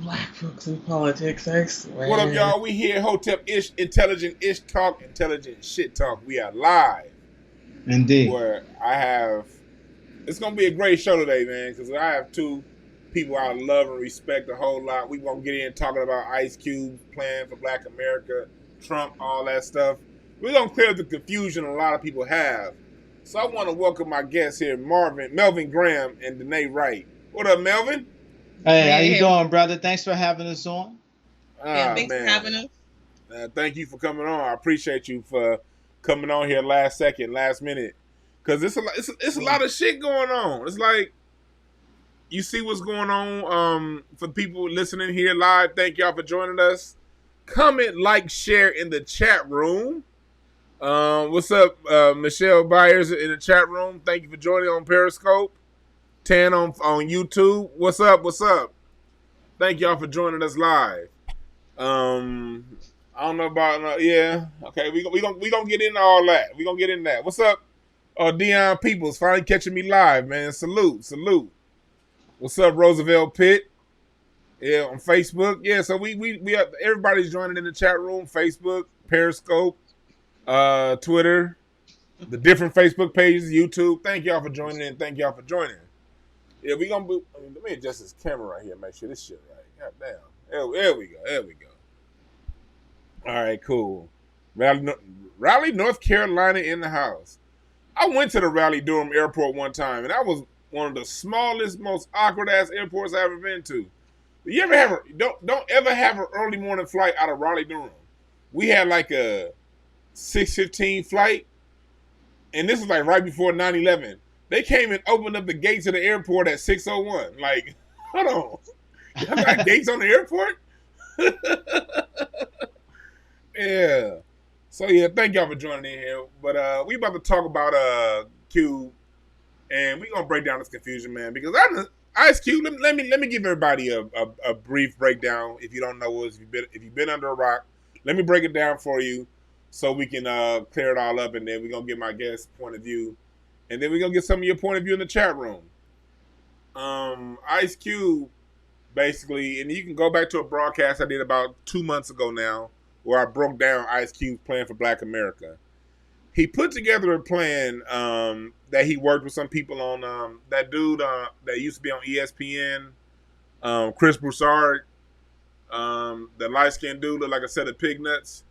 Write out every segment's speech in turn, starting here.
Black folks in politics, I What up, swear. y'all? We here, Hotep Ish, Intelligent Ish Talk, Intelligent Shit Talk. We are live. Indeed. Where I have, it's gonna be a great show today, man, because I have two people I love and respect a whole lot. We gonna get in talking about Ice Cube plan for Black America, Trump, all that stuff. We're gonna clear up the confusion a lot of people have. So I want to welcome my guests here, Melvin Graham, and Dennae Wright. What up, Melvin? Hey, how Hey, you hey. doing, brother? Thanks for having us on. Yeah, Ah, thanks for man. having us. Thank you for coming on. I appreciate you for coming on here last second, last minute, because it's a lot of shit going on. It's like you see what's going on. For people listening here live, thank y'all for joining us. Comment, like, share in the chat room. What's up, Michelle Byers in the chat room? Thank you for joining on Periscope. Tan on YouTube. What's up? What's up? Thank y'all for joining us live. I don't know about yeah. Okay, we gonna get into all that. We gonna get into that. What's up, Dion Peoples? Finally catching me live, man. Salute, salute. What's up, Roosevelt Pitt? Yeah, on Facebook. Yeah, so we have, everybody's joining in the chat room. Facebook, Periscope, Twitter, the different Facebook pages, YouTube. Thank y'all for joining in. Thank y'all for joining. Yeah, we gonna be. Let me adjust this camera right here. Make sure this shit right. God damn. There we go. There we go. All right, cool. Raleigh, North Carolina in the house. I went to the Raleigh Durham Airport one time, and that was one of the smallest, most awkward ass airports I've ever been to. You ever have don't ever have an early morning flight out of Raleigh Durham? We had like a 6:15 flight, and this was like right before 9/11. They came and opened up the gates of the airport at 6:01. Like, hold on, y'all got gates on the airport? Yeah. So yeah, thank y'all for joining in here. But we about to talk about Cube, and we gonna break down this confusion, man. Because Ice Cube, let me give everybody a brief breakdown. If you don't know us, if you've been under a rock, let me break it down for you, so we can clear it all up, and then we are gonna get my guest point of view, and then we are gonna get some of your point of view in the chat room. Ice Cube, basically, and you can go back to a broadcast I did about 2 months ago now, where I broke down Ice Cube's plan for Black America. He put together a plan that he worked with some people on. That dude that used to be on ESPN, Chris Broussard, the light skinned dude looked like a set of pig nuts.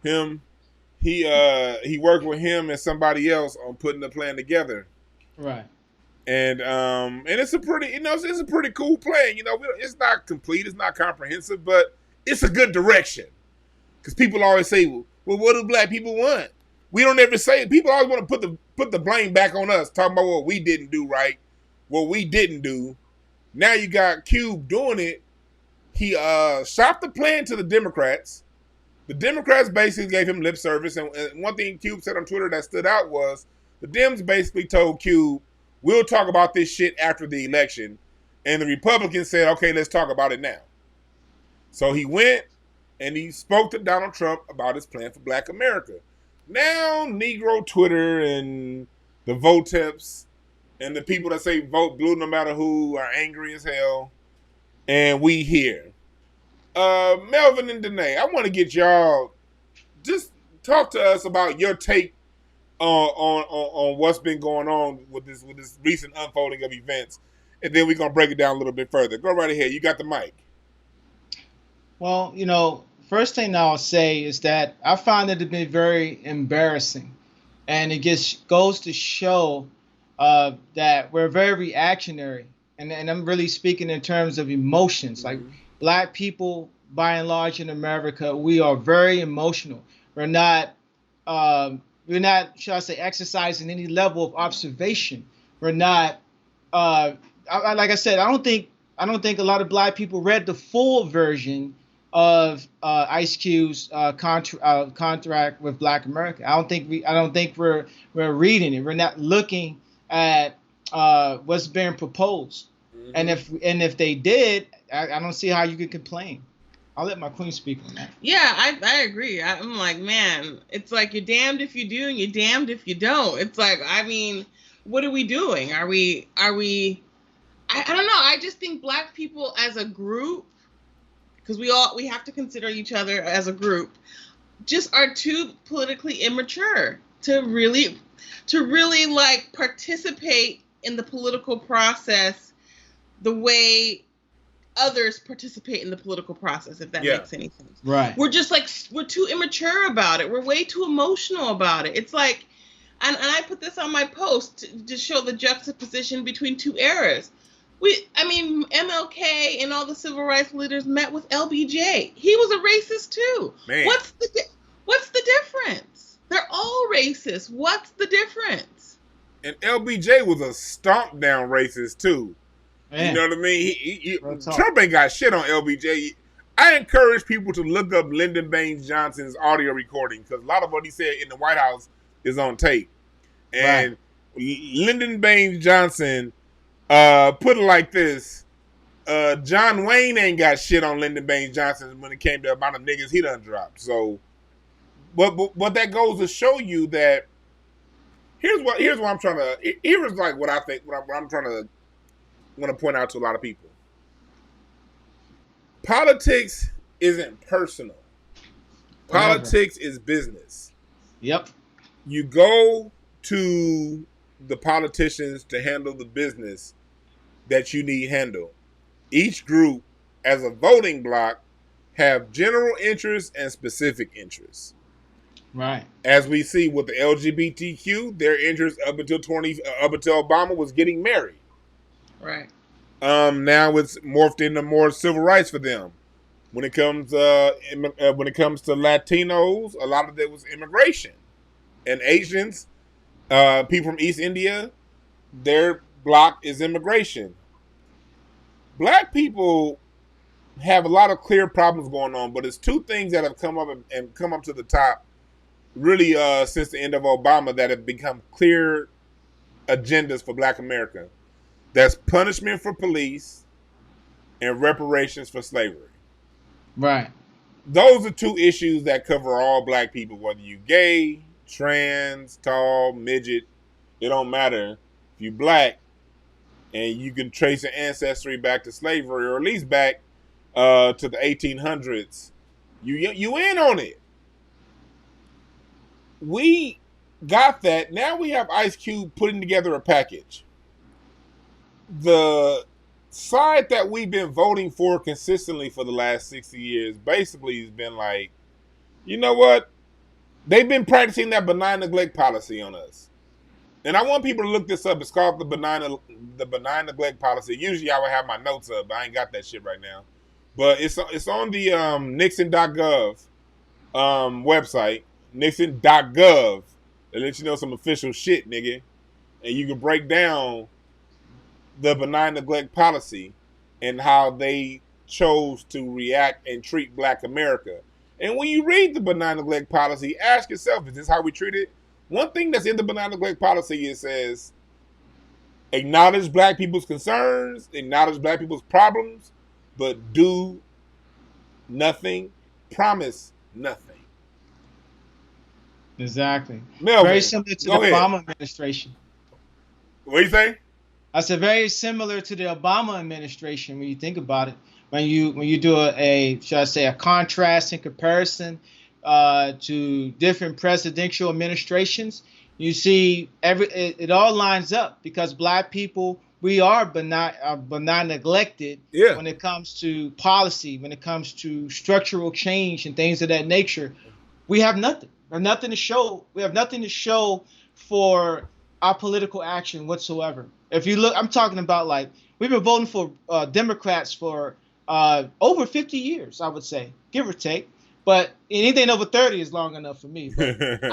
Him, he worked with him and somebody else on putting the plan together. Right. And it's a pretty, it's a pretty cool plan. It's not complete, it's not comprehensive, but it's a good direction. Because people always say, well, what do black people want? We don't ever say it. People always want to put the blame back on us, talking about what we didn't do right, what we didn't do. Now you got Cube doing it. He shopped the plan to the Democrats. The Democrats basically gave him lip service. And one thing Cube said on Twitter that stood out was the Dems basically told Cube, we'll talk about this shit after the election. And the Republicans said, okay, let's talk about it now. So he went and he spoke to Donald Trump about his plan for Black America. Now, Negro Twitter and the Voteps and the people that say vote blue no matter who are angry as hell. And we here. Melvin and Dennae, I want to get y'all, just talk to us about your take on what's been going on with this recent unfolding of events. And then we're going to break it down a little bit further. Go right ahead. You got the mic. Well, first thing I'll say is that I find it to be very embarrassing, and it just goes to show that we're very reactionary, and I'm really speaking in terms of emotions. Like black people, by and large in America, we are very emotional. We're not, should I say, exercising any level of observation. We're not, like I said, I don't think a lot of black people read the full version of Ice Cube's contract with Black America. I don't think we're reading it. We're not looking at what's being proposed. Mm-hmm. And if they did, I don't see how you could complain. I'll let my queen speak on that. Yeah, I agree. I'm like, man, it's like you're damned if you do and you're damned if you don't. It's like, I mean, what are we doing? Are we I don't know. I just think black people as a group, because we have to consider each other as a group, just are too politically immature to really like participate in the political process the way others participate in the political process, if that makes any sense. Right. We're just like, we're too immature about it. We're way too emotional about it. It's like, and I put this on my post to show the juxtaposition between two eras. MLK and all the civil rights leaders met with LBJ. He was a racist too. Man. What's the difference? They're all racist. What's the difference? And LBJ was a stomp down racist too. Man. You know what I mean? Trump ain't got shit on LBJ. I encourage people to look up Lyndon Baines Johnson's audio recording because a lot of what he said in the White House is on tape. And Lyndon Baines Johnson put it like this. John Wayne ain't got shit on Lyndon Baines Johnson when it came to amount of niggas he done dropped. So, but that goes to show you that here's what I'm trying to. Here's like what I think. What I'm trying to want to point out to a lot of people. Politics isn't personal. Politics is business. Yep. You go to the politicians to handle the business that you need handled. Each group, as a voting block, have general interests and specific interests. Right. As we see with the LGBTQ, their interest up until Obama was getting married. Right. Now it's morphed into more civil rights for them. When it comes to Latinos, a lot of it was immigration, and Asians, people from East India, their block is immigration. Black people have a lot of clear problems going on, but it's two things that have come up to the top, really since the end of Obama, that have become clear agendas for Black America. That's punishment for police and reparations for slavery. Right. Those are two issues that cover all Black people, whether you gay, trans, tall, midget, it don't matter. If you Black and you can trace your ancestry back to slavery, or at least back to the 1800s, you in on it. We got that. Now we have Ice Cube putting together a package. The side that we've been voting for consistently for the last 60 years basically has been like, you know what? They've been practicing that benign neglect policy on us. And I want people to look this up. It's called the benign neglect policy. Usually I would have my notes up, but I ain't got that shit right now. But it's on the Nixon.gov website. Nixon.gov. They let you know some official shit, nigga. And you can break down the benign neglect policy and how they chose to react and treat Black America. And when you read the benign neglect policy, ask yourself, is this how we treat it? One thing that's in the benign neglect policy, it says, acknowledge Black people's concerns, acknowledge Black people's problems, but do nothing, promise nothing. Exactly. Melvin, very similar to the Obama administration. What do you say? I said very similar to the Obama administration when you think about it. When you do a contrast and comparison to different presidential administrations, you see it all lines up because Black people, we are benign neglected when it comes to policy, when it comes to structural change and things of that nature. We have nothing. We have nothing to show. We have nothing to show for our political action whatsoever. If you look, I'm talking about like we've been voting for Democrats for over 50 years, I would say, give or take. But anything over 30 is long enough for me. But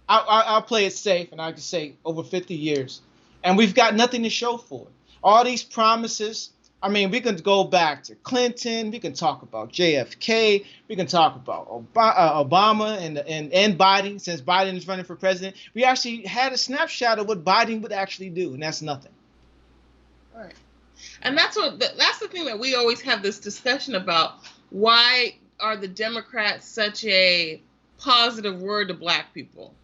I'll play it safe and I just say over 50 years. And we've got nothing to show for it. All these promises. I mean, we can go back to Clinton. We can talk about JFK. We can talk about Obama and Biden. Since Biden is running for president, we actually had a snapshot of what Biden would actually do, and that's nothing. Right, and that's the thing that we always have this discussion about. Why are the Democrats such a positive word to Black people?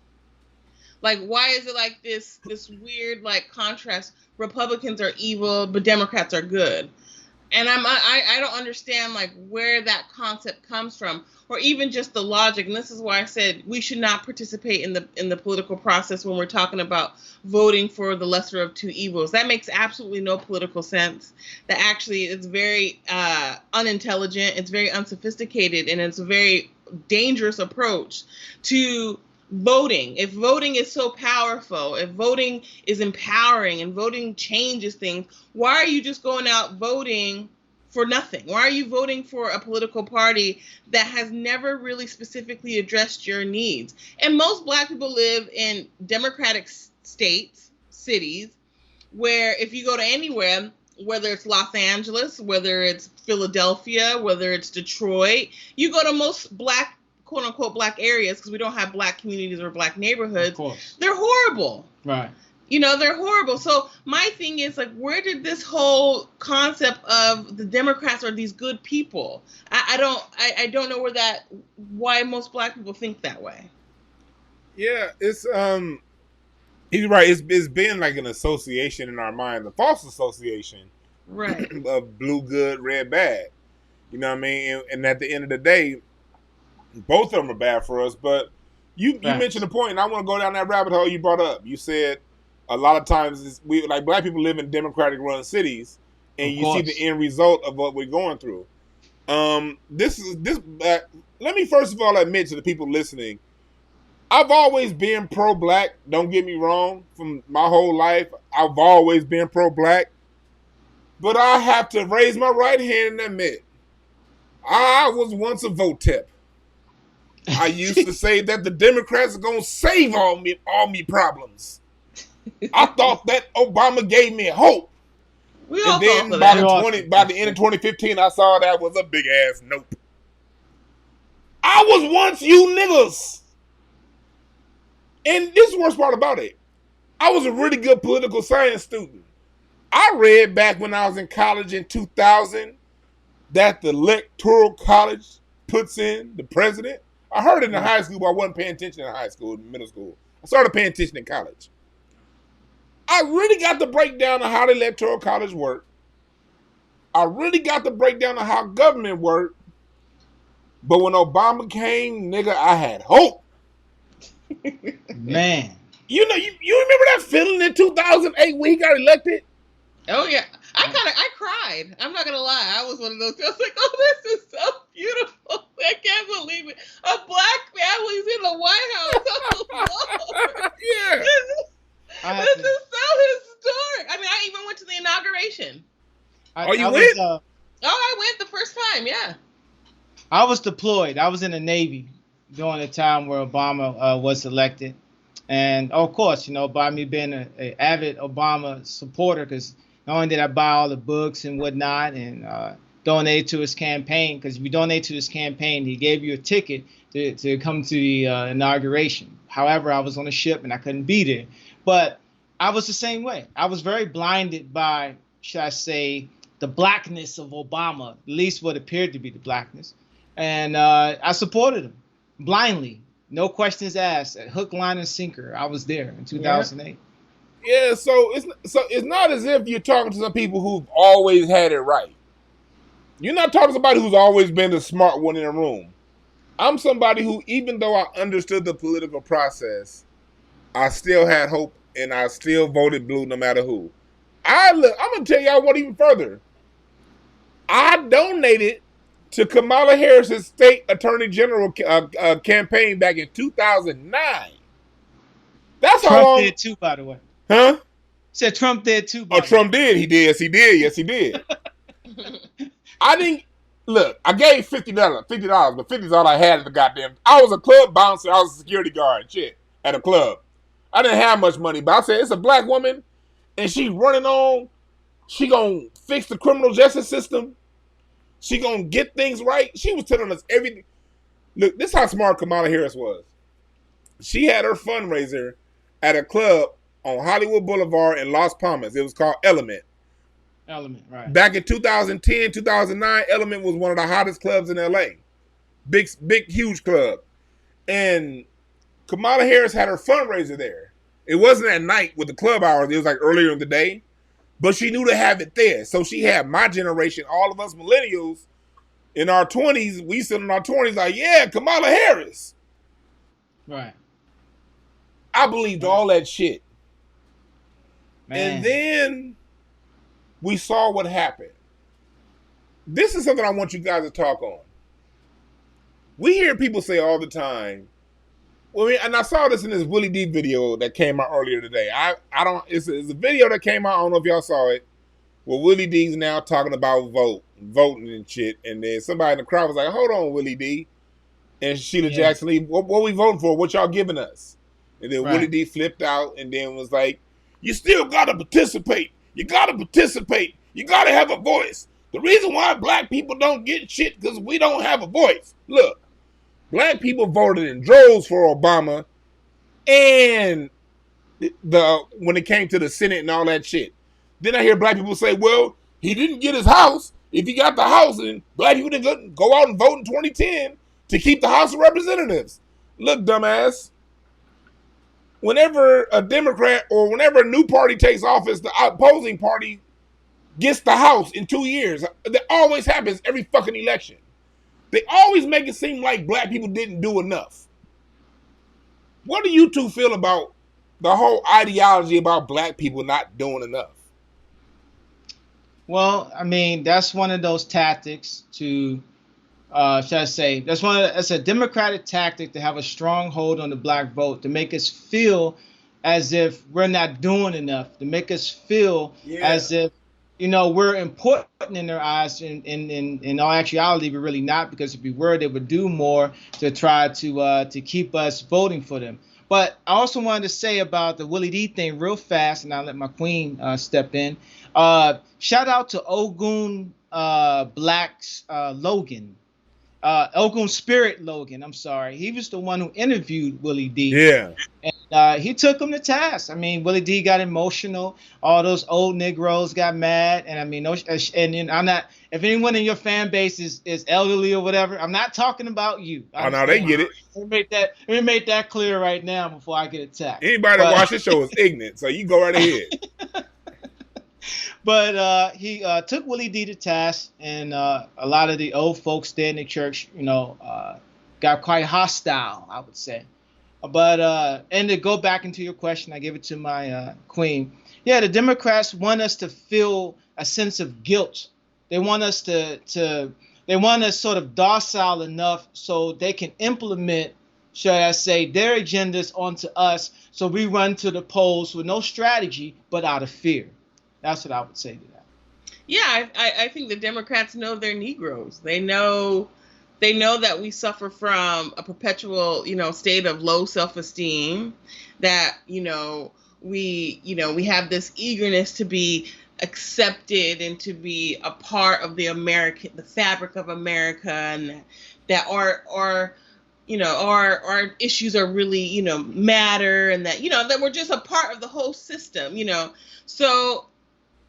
Like, why is it like this weird like contrast? Republicans are evil, but Democrats are good. And I don't understand like where that concept comes from, or even just the logic. And this is why I said we should not participate in the political process when we're talking about voting for the lesser of two evils. That makes absolutely no political sense. That actually is very unintelligent. It's very unsophisticated, and it's a very dangerous approach to voting. If voting is so powerful, if voting is empowering and voting changes things, why are you just going out voting for nothing? Why are you voting for a political party that has never really specifically addressed your needs? And most Black people live in democratic states, cities, where if you go to anywhere, whether it's Los Angeles, whether it's Philadelphia, whether it's Detroit, you go to most Black, quote unquote, Black areas, because we don't have Black communities or Black neighborhoods. Of course. They're horrible. Right. You know, they're horrible. So my thing is, like, where did this whole concept of the Democrats are these good people? I don't know why most Black people think that way. Yeah, it's he's right. It's been like an association in our mind, a false association, right, of blue good, red bad. You know what I mean? And at the end of the day, both of them are bad for us. But you mentioned a point, and I want to go down that rabbit hole you brought up. You said a lot of times we like Black people live in democratic run cities, and you see the end result of what we're going through. Let me first of all admit to the people listening, I've always been pro-Black. Don't get me wrong. From my whole life, I've always been pro-Black. But I have to raise my right hand and admit, I was once a vote-tip. I used to say that the Democrats are going to save all me problems. I thought that Obama gave me hope. And then by the end of 2015, I saw that was a big-ass nope. I was once you niggas. And this is the worst part about it. I was a really good political science student. I read back when I was in college in 2000 that the Electoral College puts in the president. I heard it in high school, but I wasn't paying attention in high school, middle school. I started paying attention in college. I really got the breakdown of how the Electoral College worked. I really got the breakdown of how government worked. But when Obama came, nigga, I had hope. Man. You know, you remember that feeling in 2008 when he got elected? Oh, yeah. I cried. I'm not going to lie. I was one of those. I was like, oh, this is so beautiful. I can't believe it. A Black family's in the White House. Oh, Lord. Yeah. This is so historic. I mean, I even went to the inauguration. You went? I went the first time, yeah. I was deployed. I was in the Navy during the time where Obama was elected. And, of course, you know, by me being an avid Obama supporter, because not only did I buy all the books and whatnot and donate to his campaign, because if you donate to his campaign, he gave you a ticket to come to the inauguration. However, I was on a ship and I couldn't be there. But I was the same way. I was very blinded by, should I say, the blackness of Obama, at least what appeared to be the blackness. And I supported him blindly. No questions asked. Hook, line, and sinker. I was there in 2008. Yeah, so it's not as if you're talking to some people who've always had it right. You're not talking to somebody who's always been the smart one in the room. I'm somebody who, even though I understood the political process, I still had hope and I still voted blue no matter who. I'm going to tell y'all what even further. I donated to Kamala Harris's state attorney general campaign back in 2009. That's Trump how long. did too, by the way. Huh? Said Trump did too. Oh, Trump did. He did. Yes, he did. Yes, he did. I didn't look. I gave $50, but $50 all I had at the goddamn. I was a club bouncer. I was a security guard and shit at a club. I didn't have much money, but I said it's a Black woman, and she running on. She gonna fix the criminal justice system. She gonna get things right. She was telling us everything. Look, this is how smart Kamala Harris was. She had her fundraiser at a club on Hollywood Boulevard in Las Palmas. It was called Element. Element, right. Back in 2010, 2009, Element was one of the hottest clubs in LA. Big, huge club. And Kamala Harris had her fundraiser there. It wasn't at night with the club hours. It was like earlier in the day. But she knew to have it there. So she had my generation, all of us millennials, in our 20s. We still in our 20s like, yeah, Kamala Harris. Right. I believed all that shit. Man. And then we saw what happened. This is something I want you guys to talk on. We hear people say all the time, and I saw this in this Willie D video that came out earlier today. It's a video that came out, I don't know if y'all saw it, where Willie D's now talking about voting and shit, and then somebody in the crowd was like, hold on, Willie D. And Sheila Jackson Lee, what we voting for? What y'all giving us? And then Willie D flipped out and then was like, you still gotta participate. You gotta participate. You gotta have a voice. The reason why black people don't get shit because we don't have a voice. Look, black people voted in droves for Obama, and when it came to the Senate and all that shit. Then I hear black people say, well, he didn't get his house. If he got the house, and black people didn't go out and vote in 2010 to keep the House of Representatives. Look, dumbass. Whenever a Democrat or whenever a new party takes office, the opposing party gets the House in 2 years. That always happens every fucking election. They always make it seem like black people didn't do enough. What do you two feel about the whole ideology about black people not doing enough? Well, I mean, that's one of those tactics to, should I say, that's a Democratic tactic to have a strong hold on the black vote, to make us feel as if we're not doing enough, to make us feel as if, you know, we're important in their eyes. In all actuality, we're really not, because if we were, they would do more to try to keep us voting for them. But I also wanted to say about the Willie D thing real fast, and I'll let my queen step in. Shout out to Ogun Black's Logan. Ogun Spirit Logan, I'm sorry. He was the one who interviewed Willie D. Yeah. And he took him to task. I mean, Willie D got emotional. All those old Negroes got mad. And I mean, and I'm not, if anyone in your fan base is elderly or whatever, I'm not talking about you. Oh, no, they get it. Let me make that clear right now before I get attacked. Anybody that watch this show is ignorant, so you go right ahead. But he took Willie D to task, and a lot of the old folks there in the church, you know, got quite hostile, I would say. But and to go back into your question, I give it to my queen. Yeah, the Democrats want us to feel a sense of guilt. They want us they want us sort of docile enough so they can implement, should I say, their agendas onto us. So we run to the polls with no strategy, but out of fear. That's what I would say to that. Yeah, I think the Democrats know they're Negroes. They know that we suffer from a perpetual, you know, state of low self-esteem, that, you know, we have this eagerness to be accepted and to be a part of the fabric of America, and that our issues are really, you know, matter, and that, you know, that we're just a part of the whole system, you know. So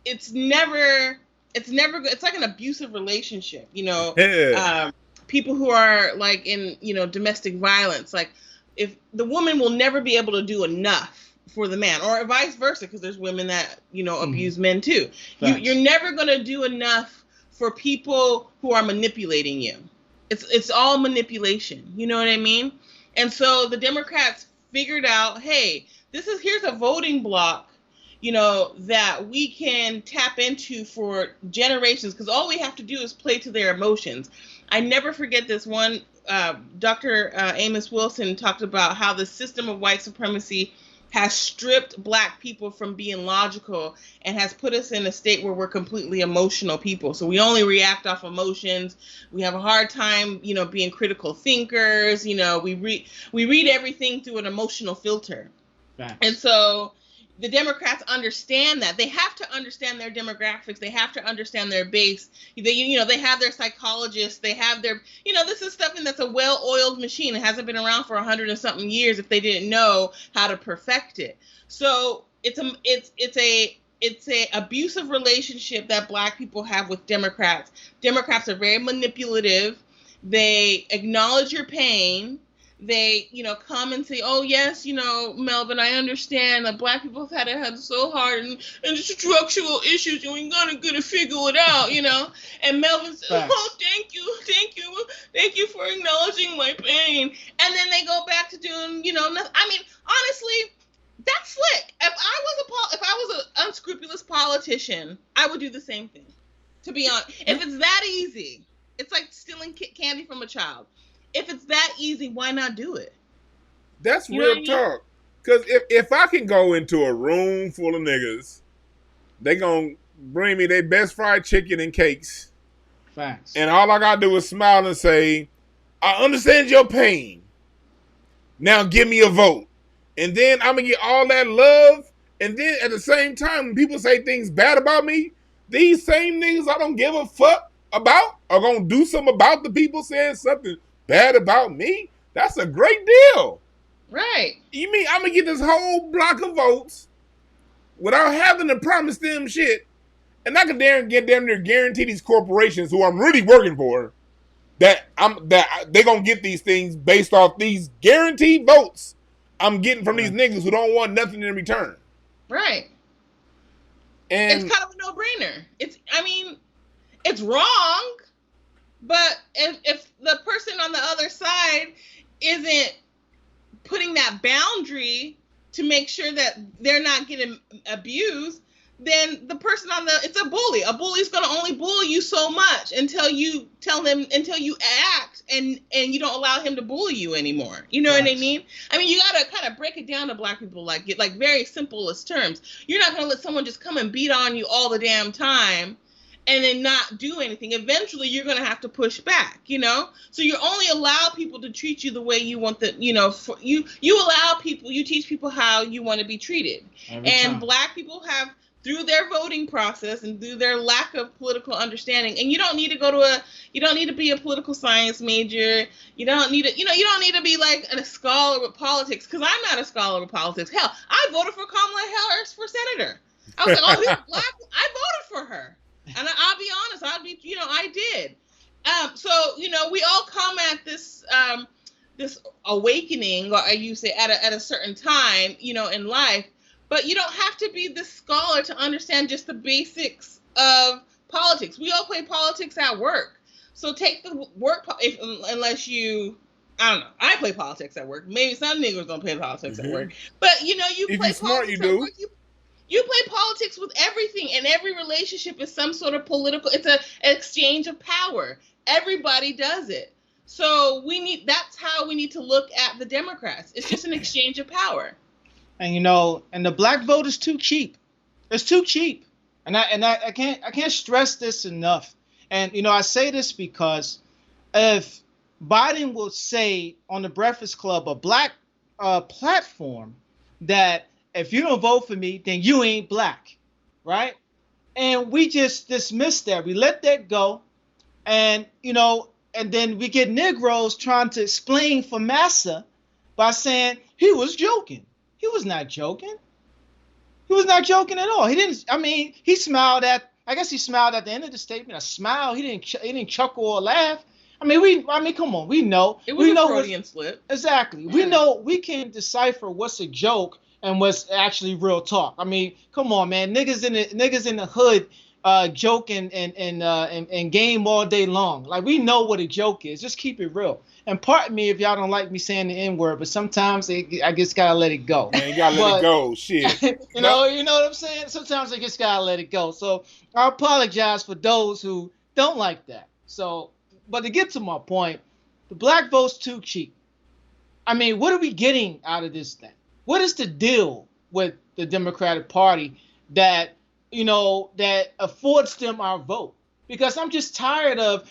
it's like an abusive relationship, you know. Yeah. People who are like in, you know, domestic violence, like if the woman will never be able to do enough for the man, or vice versa, because there's women that, you know, abuse men too. You're never going to do enough for people who are manipulating you. It's all manipulation. You know what I mean? And so the Democrats figured out, hey, here's a voting block, you know, that we can tap into for generations, because all we have to do is play to their emotions. I never forget this one. Dr. Amos Wilson talked about how the system of white supremacy has stripped black people from being logical and has put us in a state where we're completely emotional people. So we only react off emotions. We have a hard time, you know, being critical thinkers. You know, we read everything through an emotional filter. Right. And so the Democrats understand that. They have to understand their demographics. They have to understand their base. They have their psychologists. They have their, you know, this is stuff that's a well-oiled machine. It hasn't been around for 100 and something years if they didn't know how to perfect it. So it's a abusive relationship that black people have with Democrats. Democrats are very manipulative. They acknowledge your pain. they, come and say, oh, yes, Melvin, I understand that black people have had it so hard and the structural issues, and we're going to figure it out, And Melvin says, oh, thank you for acknowledging my pain. And then they go back to doing, nothing. I mean, honestly, that's slick. If I was an unscrupulous politician, I would do the same thing, to be honest. If it's that easy, it's like stealing candy from a child. If it's that easy, why not do it? That's real talk. Because if I can go into a room full of niggas, they gonna bring me their best fried chicken and cakes. Facts. And all I gotta do is smile and say, I understand your pain. Now give me a vote. And then I'm gonna get all that love. And then at the same time, when people say things bad about me, these same niggas I don't give a fuck about are gonna do something about the people saying something bad about me. That's a great deal. Right. You mean I'm gonna get this whole block of votes without having to promise them shit, and I can damn near guarantee these corporations who I'm really working for that they gonna get these things based off these guaranteed votes I'm getting from these niggas who don't want nothing in return. Right. And it's kind of a no-brainer. It's wrong, but if the person on the other side isn't putting that boundary to make sure that they're not getting abused, then the person it's a bully. A bully's going to only bully you so much until you act and you don't allow him to bully you anymore. You know what I mean? I mean, you got to kind of break it down to black people like very simplest terms. You're not going to let someone just come and beat on you all the damn time and then not do anything. Eventually, you're going to have to push back, So you only allow people to treat you the way you want you teach people how you want to be treated. Black people have, through their voting process and through their lack of political understanding, and you don't need to be a political science major. You don't need to be like a scholar with politics, because I'm not a scholar with politics. Hell, I voted for Kamala Harris for senator. I was like, oh, she's black. I voted for her. And I'll be honest, I did. So, we all come at this this awakening, or you say at a certain time, in life, but you don't have to be this scholar to understand just the basics of politics. We all play politics at work. So take the work, unless you, I don't know, I play politics at work. Maybe some niggas don't play politics at work. But, you if play you're smart, politics you at do. work. You play politics with everything, and every relationship is some sort of political. It's an exchange of power. Everybody does it. So that's how we need to look at the Democrats. It's just an exchange of power. And and the black vote is too cheap. It's too cheap. And I can't stress this enough. And I say this because if Biden will say on the Breakfast Club, a black platform, that if you don't vote for me, then you ain't black, right? And we just dismiss that. We let that go. And, and then we get Negroes trying to explain for Massa by saying he was joking. He was not joking. He was not joking at all. He didn't, he smiled I guess he smiled at the end of the statement, a smile. He didn't chuckle or laugh. Come on, we know. It was a Freudian slip. Exactly. Yeah. We know, we can decipher what's a joke and what's actually real talk. Come on, man. Niggas in the hood joking and game all day long. Like, we know what a joke is. Just keep it real. And pardon me if y'all don't like me saying the N-word, but sometimes I just gotta let it go. Man, you gotta let it go. Shit. you know what I'm saying? Sometimes I just gotta let it go. So I apologize for those who don't like that. So, but to get to my point, the black vote's too cheap. What are we getting out of this thing? What is the deal with the Democratic Party that affords them our vote? Because I'm just tired of,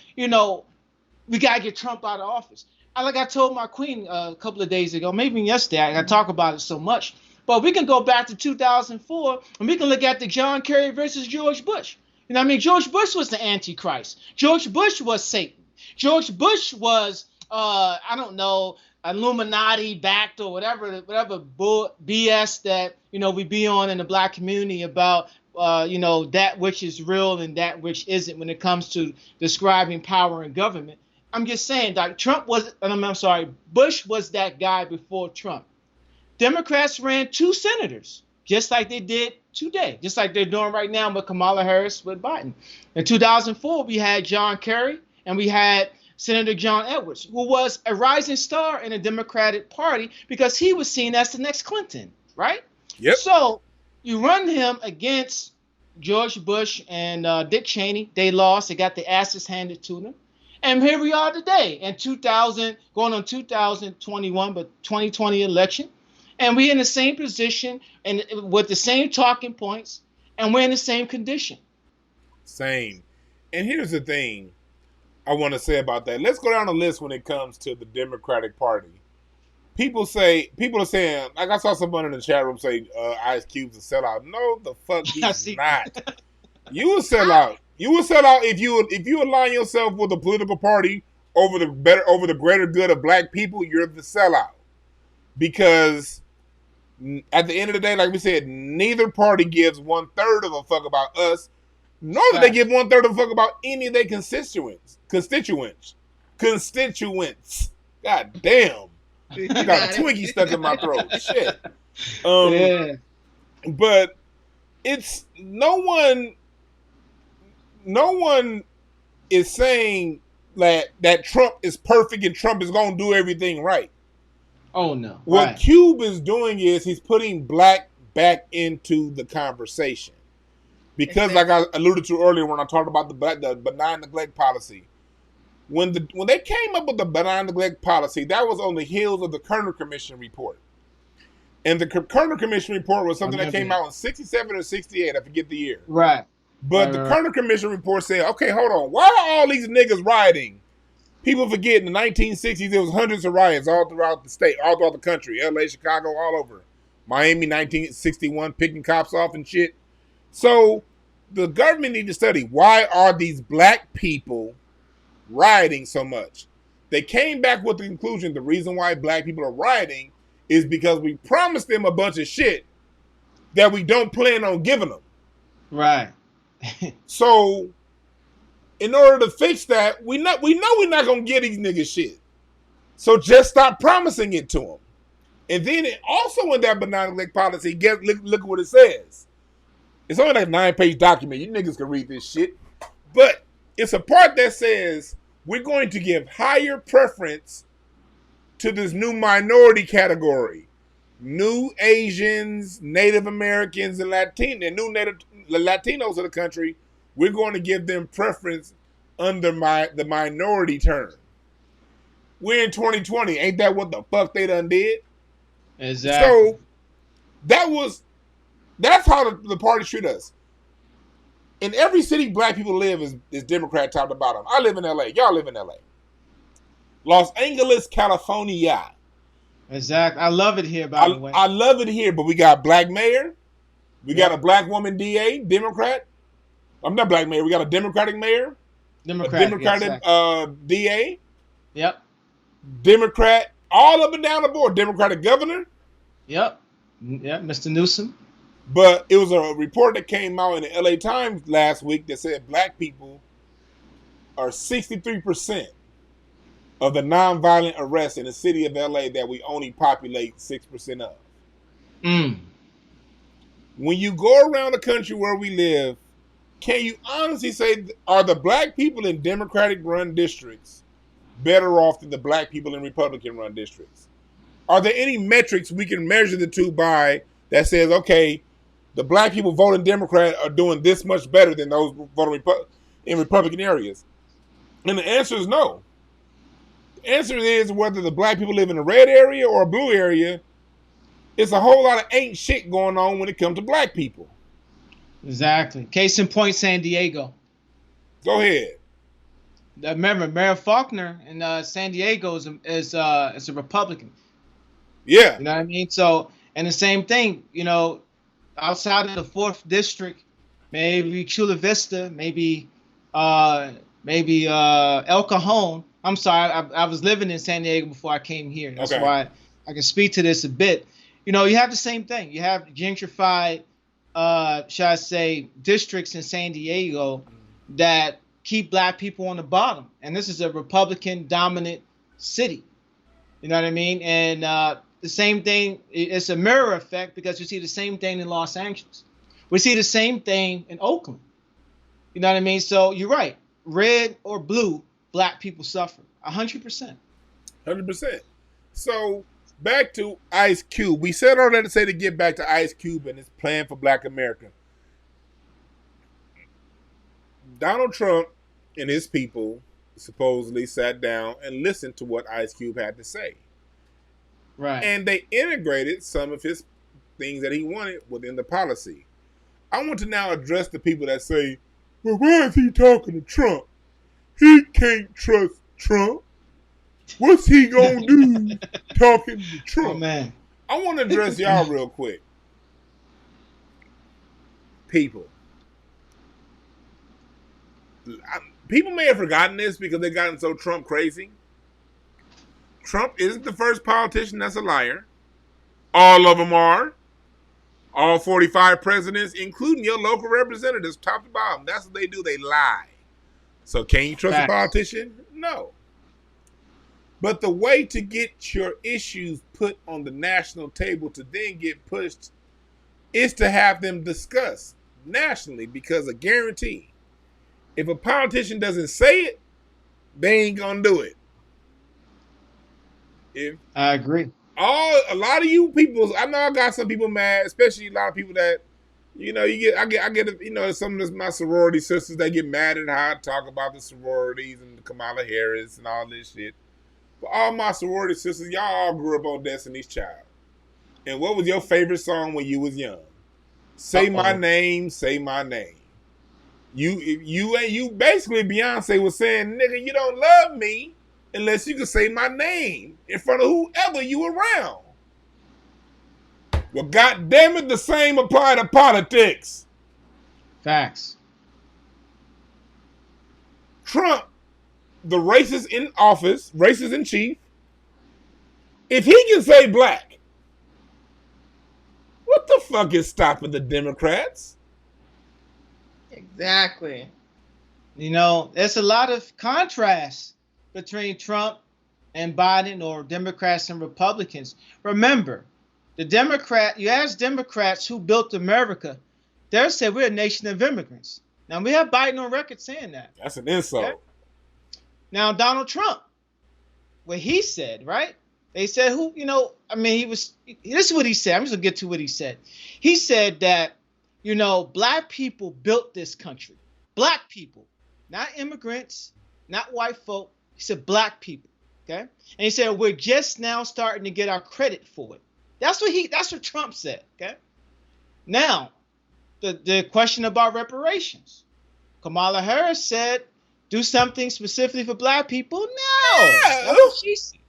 we got to get Trump out of office. Like I told my queen a couple of days ago, maybe yesterday, I talk about it so much, but we can go back to 2004 and we can look at the John Kerry versus George Bush. George Bush was the Antichrist. George Bush was Satan. George Bush was, Illuminati backed or whatever BS that, we be on in the black community about, that which is real and that which isn't when it comes to describing power and government. I'm just saying that Trump was, I'm sorry, Bush was that guy before Trump. Democrats ran 2 senators, just like they did today, just like they're doing right now with Kamala Harris with Biden. In 2004, we had John Kerry and we had Senator John Edwards, who was a rising star in the Democratic Party because he was seen as the next Clinton, right? Yep. So you run him against George Bush and Dick Cheney. They lost. They got the asses handed to them. And here we are today in 2000, going on 2021, but 2020 election. And we're in the same position and with the same talking points, and we're in the same condition. Same. And here's the thing I want to say about that. Let's go down the list when it comes to the Democratic Party. People are saying, like I saw someone in the chat room say Ice Cube's a sellout. No, the fuck he's not. You a sellout. You a sellout if you align yourself with a political party over the greater good of black people. You're the sellout, because at the end of the day, like we said, neither party gives 1/3 of a fuck about us, nor do they give 1/3 of a fuck about any of their constituents. God damn. I got a Twinkie stuck in my throat. Shit. Yeah. But it's no one is saying that Trump is perfect and Trump is going to do everything right. Oh, no. What Cube is doing is he's putting black back into the conversation. Because like I alluded to earlier when I talked about the benign neglect policy, when they came up with the benign neglect policy, that was on the heels of the Kerner Commission report. And the Kerner Commission report was something that came out in 67 or 68, I forget the year. Right. But the Kerner Commission report said, okay, hold on, why are all these niggas rioting? People forget in the 1960s there was hundreds of riots all throughout the state, all throughout the country, LA, Chicago, all over. Miami, 1961, picking cops off and shit. So the government need to study, why are these black people rioting so much? They came back with the conclusion the reason why black people are rioting is because we promised them a bunch of shit that we don't plan on giving them. Right. So in order to fix that, we know we're not gonna get these niggas shit. So just stop promising it to them. And then it also in that benign neglect policy, look at what it says. It's only like a 9-page document. You niggas can read this shit. But it's a part that says we're going to give higher preference to this new minority category. New Asians, Native Americans, and Latinos of the country, we're going to give them preference under the minority term. We're in 2020. Ain't that what the fuck they done did? Exactly. So that's how the party treat us. In every city black people live is Democrat top to bottom. I live in LA. Y'all live in LA. Los Angeles, California. Exactly. I love it here, by the way. I love it here, but we got black mayor. We got a black woman DA, Democrat. I'm not black mayor. We got a Democratic mayor. Democratic DA. Yep. Democrat, all up and down the board. Democratic governor. Yep. Mr. Newsom. But it was a report that came out in the LA Times last week that said black people are 63% of the nonviolent arrests in the city of LA that we only populate 6% of. When you go around the country where we live, can you honestly say, are the black people in Democratic-run districts better off than the black people in Republican-run districts? Are there any metrics we can measure the two by that says, okay, the black people voting Democrat are doing this much better than those voting in Republican areas? And the answer is no. The answer is whether the black people live in a red area or a blue area, it's a whole lot of ain't shit going on when it comes to black people. Exactly. Case in point, San Diego. Go ahead. Remember, Mayor Faulkner in San Diego is a Republican. Yeah. You know what I mean? So, and the same thing, outside of the 4th district, maybe Chula Vista, maybe El Cajon. I'm sorry, I was living in San Diego before I came here. That's why I can speak to this a bit. You have the same thing. You have gentrified, shall I say, districts in San Diego that keep black people on the bottom. And this is a Republican dominant city. You know what I mean? And the same thing, it's a mirror effect because you see the same thing in Los Angeles. We see the same thing in Oakland. You know what I mean? So you're right. Red or blue, black people suffer. 100%. 100%. So back to Ice Cube. We said all that to say to get back to Ice Cube and his plan for Black America. Donald Trump and his people supposedly sat down and listened to what Ice Cube had to say. Right. And they integrated some of his things that he wanted within the policy. I want to now address the people that say, well, why is he talking to Trump? He can't trust Trump. What's he going to do talking to Trump? Oh, man. I want to address y'all real quick. People. People may have forgotten this because they've gotten so Trump crazy. Trump isn't the first politician that's a liar. All of them are. All 45 presidents, including your local representatives, top to bottom. That's what they do. They lie. So can you trust a politician? No. But the way to get your issues put on the national table to then get pushed is to have them discussed nationally, because I guarantee if a politician doesn't say it, they ain't gonna do it. I agree. A lot of you people, I know I got some people mad, especially a lot of people that, I get some of my sorority sisters that get mad at how I talk about the sororities and Kamala Harris and all this shit. But all my sorority sisters, y'all all grew up on Destiny's Child. And what was your favorite song when you was young? Say my name, say my name. You basically, Beyonce was saying, nigga, you don't love me unless you can say my name in front of whoever you around. Well, goddamn it, the same apply to politics. Facts. Trump, the racist in office, racist in chief, if he can say black, what the fuck is stopping the Democrats? Exactly. There's a lot of contrast between Trump and Biden, or Democrats and Republicans. Remember, you ask Democrats who built America, they'll say we're a nation of immigrants. Now, we have Biden on record saying that. That's an insult. Okay? Now, Donald Trump, what he said, right? They said this is what he said. I'm just going to get to what he said. He said that, black people built this country. Black people, not immigrants, not white folk. He said black people, okay? And he said we're just now starting to get our credit for it. That's what Trump said, okay? Now, the question about reparations. Kamala Harris said, do something specifically for black people. No. Yeah. That's what she said.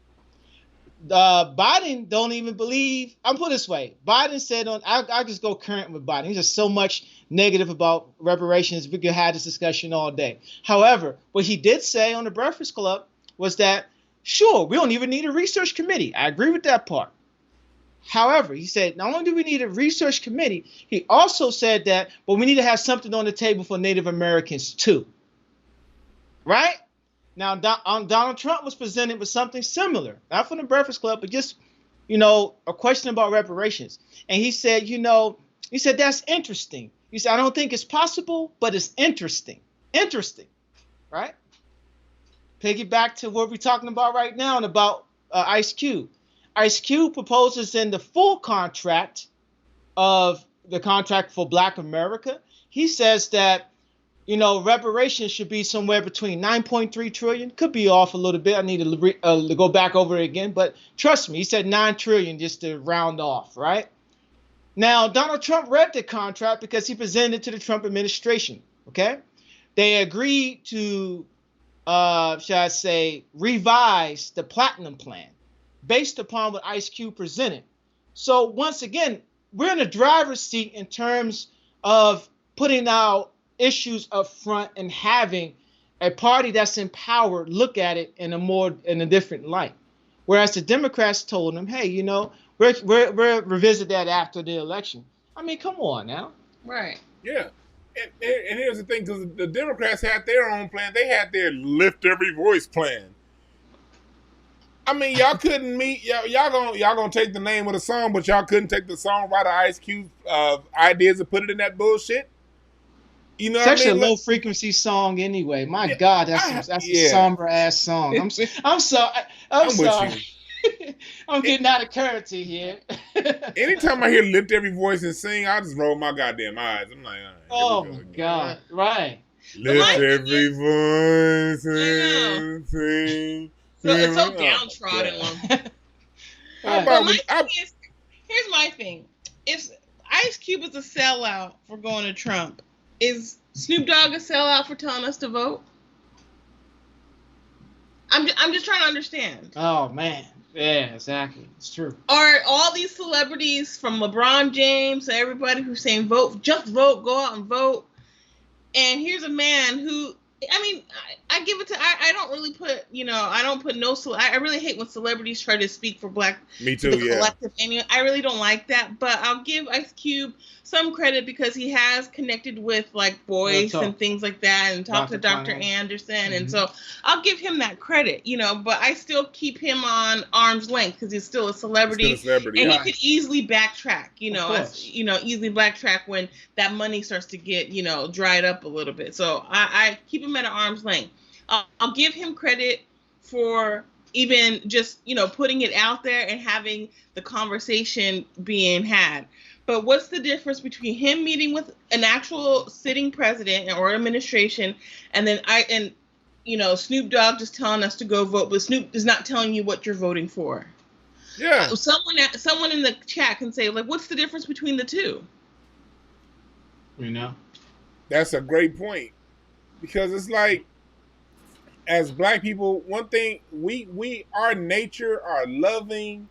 Biden don't even believe. I'm put it this way. Biden said I'll just go current with Biden. He's just so much negative about reparations. We could have this discussion all day. However, what he did say on the Breakfast Club was that, sure, we don't even need a research committee. I agree with that part. However, he said, not only do we need a research committee, he also said that, but we need to have something on the table for Native Americans too. Right? Now, Donald Trump was presented with something similar, not from the Breakfast Club, but just, a question about reparations. And he said, that's interesting. He said, I don't think it's possible, but it's interesting. Interesting, right? Piggyback to what we're talking about right now and about Ice Cube. Ice Cube proposes in the full contract of the contract for Black America. He says that, reparations should be somewhere between 9.3 trillion. Could be off a little bit. I need to go back over it again. But trust me, he said 9 trillion just to round off, right? Now, Donald Trump read the contract because he presented it to the Trump administration, okay? They agreed to, revise the Platinum Plan based upon what Ice Cube presented. So once again, we're in the driver's seat in terms of putting our issues up front and having a party that's in power look at it in a different light. Whereas the Democrats told them, hey, we'll revisit that after the election. I mean, come on now. Right. Yeah. And here's the thing, because the Democrats had their own plan. They had their lift every voice plan. I mean, y'all couldn't meet y'all gonna take the name of the song, but y'all couldn't take the songwriter Ice Cube ideas and put it in that bullshit. You know, It's actually a low frequency song anyway. My God, that's a somber ass song. I'm sorry. I'm sorry. I'm getting out of character here. Anytime I hear lift every voice and sing, I just roll my goddamn eyes. I'm like, all right, oh my God, right. Lift every voice and sing. So it's so downtrodden. Here's my thing. If Ice Cube is a sellout for going to Trump, is Snoop Dogg a sellout for telling us to vote? I'm just trying to understand. Oh man, yeah, exactly. It's true. Are all these celebrities from LeBron James to everybody who's saying vote, just vote, go out and vote? And here's a man who, I mean, I give it to, I don't really put, I don't put I really hate when celebrities try to speak for Black, Me too, the collective. Anyway, I really don't like that, but I'll give Ice Cube some credit because he has connected with like Voice and things like that and talked to Dr. Anderson. Mm-hmm. And so I'll give him that credit, but I still keep him on arm's length because he's still a celebrity. And he could easily backtrack, easily backtrack when that money starts to get, dried up a little bit. So I keep him at an arm's length. I'll give him credit for even just, putting it out there and having the conversation being had. But what's the difference between him meeting with an actual sitting president or administration and then Snoop Dogg just telling us to go vote, but Snoop is not telling you what you're voting for? Yeah. Someone in the chat can say, like, what's the difference between the two? That's a great point. Because it's like, as Black people, one thing, our nature, our loving,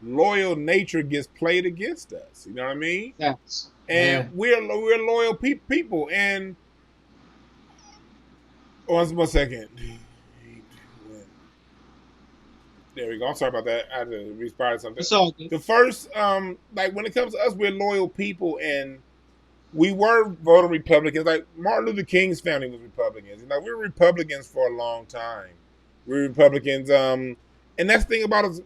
loyal nature gets played against us. You know what I mean? Yes. And we're loyal people. And one second. There we go. I'm sorry about that. I had to respond to something. It's all good. The first, like when it comes to us, we're loyal people, and we were voting Republicans. Like Martin Luther King's family was Republicans. We were Republicans for a long time. We were Republicans, and that's the thing about us.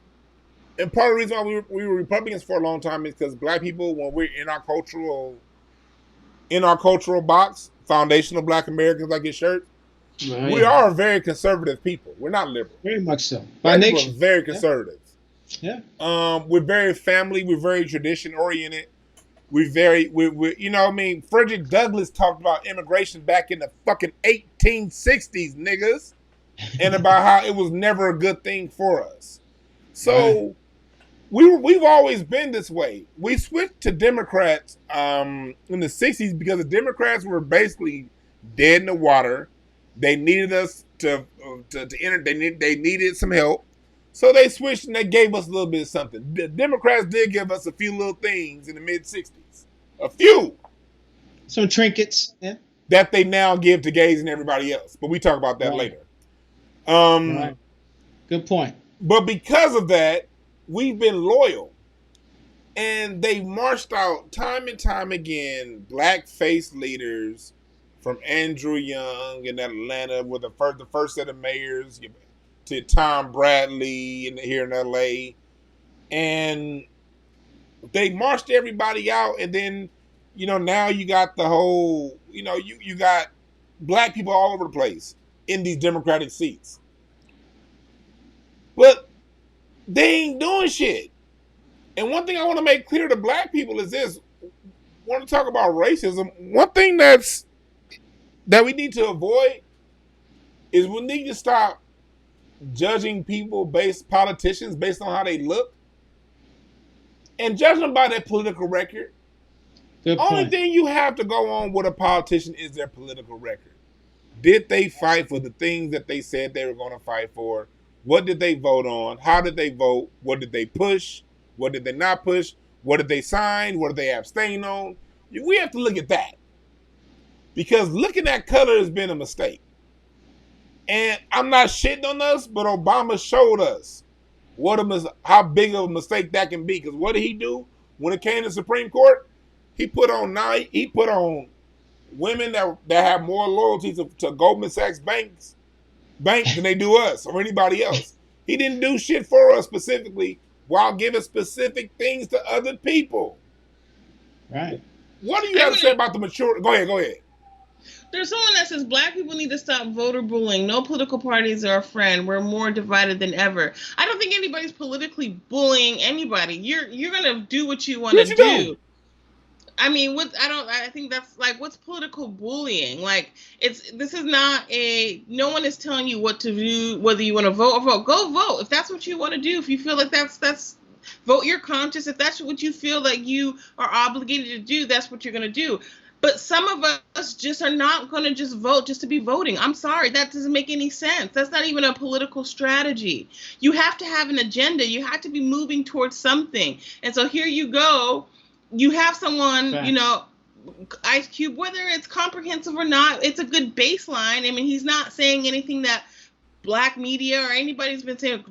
And part of the reason why we were Republicans for a long time is because Black people, when we're in our cultural box, foundational Black Americans like his shirt, we are very conservative people. We're not liberal. Very much so. By nature, very conservative. Yeah. We're very family. We're very tradition oriented. We Frederick Douglass talked about immigration back in the fucking 1860s, niggas, and about how it was never a good thing for us. So we've always been this way. We switched to Democrats in the 60s because the Democrats were basically dead in the water. They needed us to enter. They needed some help. So they switched and they gave us a little bit of something. The Democrats did give us a few little things in the mid-60s. A few. Some trinkets. Yeah. That they now give to gays and everybody else. But we talk about that later. Good point. But because of that, we've been loyal. And they marched out time and time again, black-faced leaders from Andrew Young in Atlanta with the first set of mayors to Tom Bradley here in LA. And they marched everybody out. And then, now you got the whole, you got black people all over the place in these Democratic seats. But they ain't doing shit. And one thing I want to make clear to black people is this. I want to talk about racism. One thing that we need to avoid is we need to stop judging politicians based on how they look and judge them by their political record. The only thing you have to go on with a politician is their political record. Did they fight for the things that they said they were going to fight for? What did they vote on? How did they vote? What did they push? What did they not push? What did they sign? What did they abstain on? We have to look at that. Because looking at color has been a mistake. And I'm not shitting on us, but Obama showed us how big of a mistake that can be. Because what did he do when it came to the Supreme Court? He put on women that have more loyalty to Goldman Sachs bank than they do us or anybody else. He didn't do shit for us specifically while giving specific things to other people. Right. What do you have to say about the maturity? Go ahead. There's someone that says black people need to stop voter bullying. No political parties are a friend. We're more divided than ever. I don't think anybody's politically bullying anybody. You're gonna do what you want to do. I mean, I think that's like, what's political bullying? Like, this is not no one is telling you what to do, whether you want to vote or vote. Go vote. If that's what you want to do, if you feel like that's vote your conscience. If that's what you feel like you are obligated to do, that's what you're going to do. But some of us just are not going to just vote just to be voting. I'm sorry. That doesn't make any sense. That's not even a political strategy. You have to have an agenda. You have to be moving towards something. And so here you go. You have someone, Ice Cube, whether it's comprehensive or not, it's a good baseline. I mean, he's not saying anything that black media or anybody's been saying,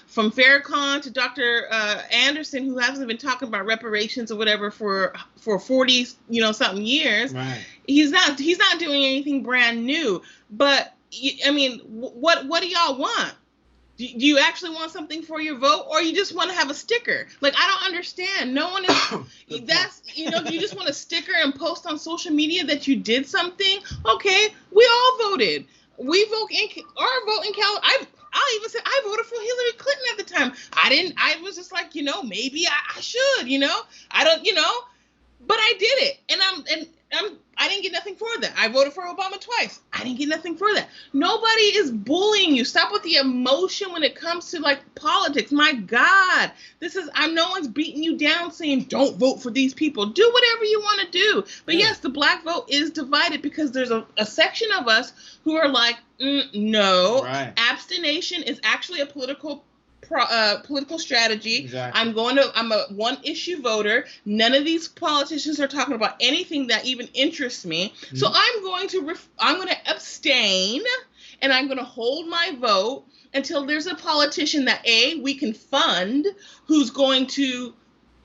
from Farrakhan to Dr. Anderson, who hasn't been talking about reparations or whatever for 40, something years. Right. He's not doing anything brand new. But I mean, what do y'all want? Do you actually want something for your vote, or you just want to have a sticker? Like, I don't understand. No one is. You just want a sticker and post on social media that you did something. Okay, we all voted. We vote in California. I'll even say I voted for Hillary Clinton at the time. I was just like, maybe I should. I don't. But I did it, and I didn't get nothing for that. I voted for Obama twice. I didn't get nothing for that. Nobody is bullying you. Stop with the emotion when it comes to like politics. My God, no one's beating you down saying don't vote for these people. Do whatever you want to do. But yes, the black vote is divided because there's a section of us who are like, no, right. Abstination is actually a political strategy. Exactly. I'm a one issue voter. None of these politicians are talking about anything that even interests me. Mm-hmm. So I'm going to abstain, and I'm going to hold my vote until there's a politician that we can fund, who's going to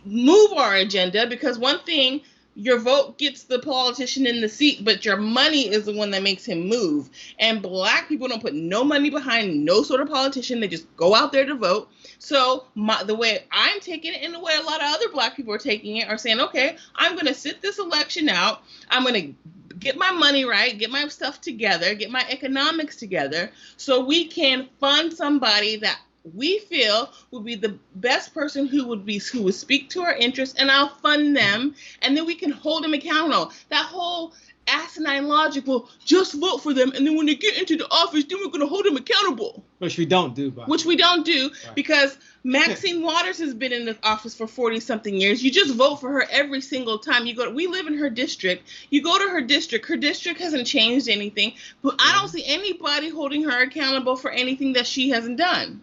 move our agenda. Because one thing, your vote gets the politician in the seat, but your money is the one that makes him move. And black people don't put no money behind no sort of politician. They just go out there to vote. So the way I'm taking it, and the way a lot of other black people are taking it, are saying, okay, I'm going to sit this election out. I'm going to get my money right, get my stuff together, get my economics together, so we can fund somebody that we feel would be the best person who would speak to our interests, and I'll fund them, and then we can hold them accountable. That whole asinine logic, well, just vote for them, and then when they get into the office, then we're going to hold them accountable. Which we don't do. Right. Because Maxine Waters has been in the office for 40-something years. You just vote for her every single time. We live in her district. You go to her district. Her district hasn't changed anything. But I don't see anybody holding her accountable for anything that she hasn't done.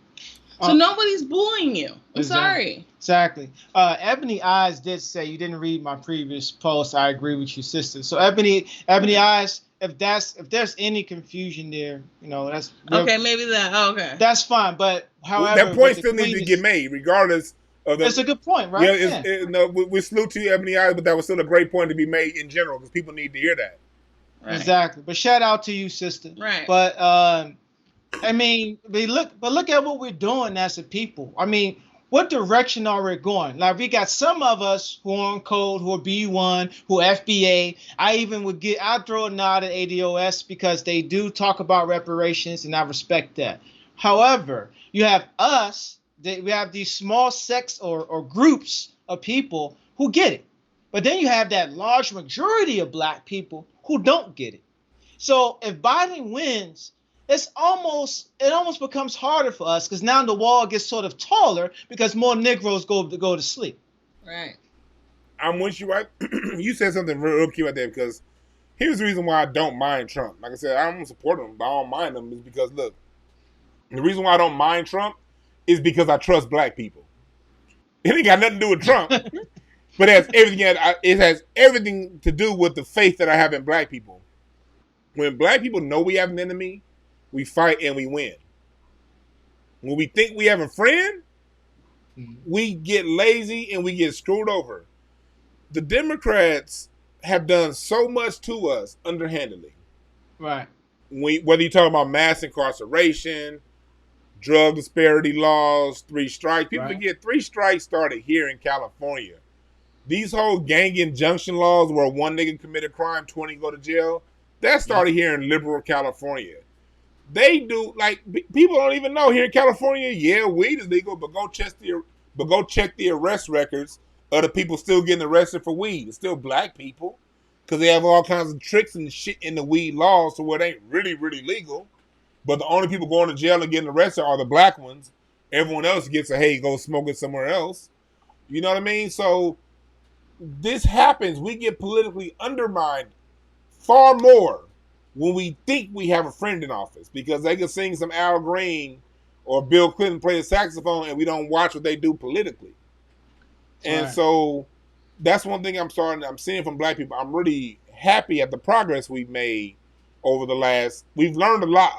So nobody's bullying you. I'm sorry. Exactly. Ebony Eyes did say, you didn't read my previous post. I agree with you, sister. So Ebony Eyes, if there's any confusion there, that's okay. Maybe that. Oh, okay. That's fine. But however, that point still needs to get made, regardless of the. That's a good point, right? Yeah. We salute to you, Ebony Eyes, but that was still a great point to be made in general, because people need to hear that. Right. Exactly. But shout out to you, sister. Right. But I mean, look at what we're doing as a people. I mean, what direction are we going? Like, we got some of us who are on code, who are B1, who are FBA. I'd throw a nod at ADOS because they do talk about reparations, and I respect that. However, you have us, we have these small sects or groups of people who get it. But then you have that large majority of black people who don't get it. So if Biden wins, it almost becomes harder for us, because now the wall gets sort of taller because more Negroes go to sleep. Right. I'm with you, right? You said something real cute right there, because here's the reason why I don't mind Trump. Like I said, I don't support him, but I don't mind him, is because, look, the reason why I don't mind Trump is because I trust black people. It ain't got nothing to do with Trump, but it has everything to do with the faith that I have in black people. When black people know we have an enemy, we fight and we win. When we think we have a friend, we get lazy and we get screwed over. The Democrats have done so much to us underhandedly. Right. Whether you're talking about mass incarceration, drug disparity laws, 3 strikes. People forget 3 strikes started here in California. These whole gang injunction laws where one nigga commit a crime, 20 go to jail, that started here in liberal California. They do, like, people don't even know here in California, yeah, weed is legal, but go check the arrest records of the people still getting arrested for weed. It's still black people because they have all kinds of tricks and shit in the weed laws to where it ain't really, really legal. But the only people going to jail and getting arrested are the black ones. Everyone else gets a, hey, go smoke it somewhere else. You know what I mean? So this happens. We get politically undermined far more when we think we have a friend in office because they can sing some Al Green or Bill Clinton play a saxophone and we don't watch what they do politically. And so that's one thing I'm seeing from black people. I'm really happy at the progress we've made over the last, we've learned a lot.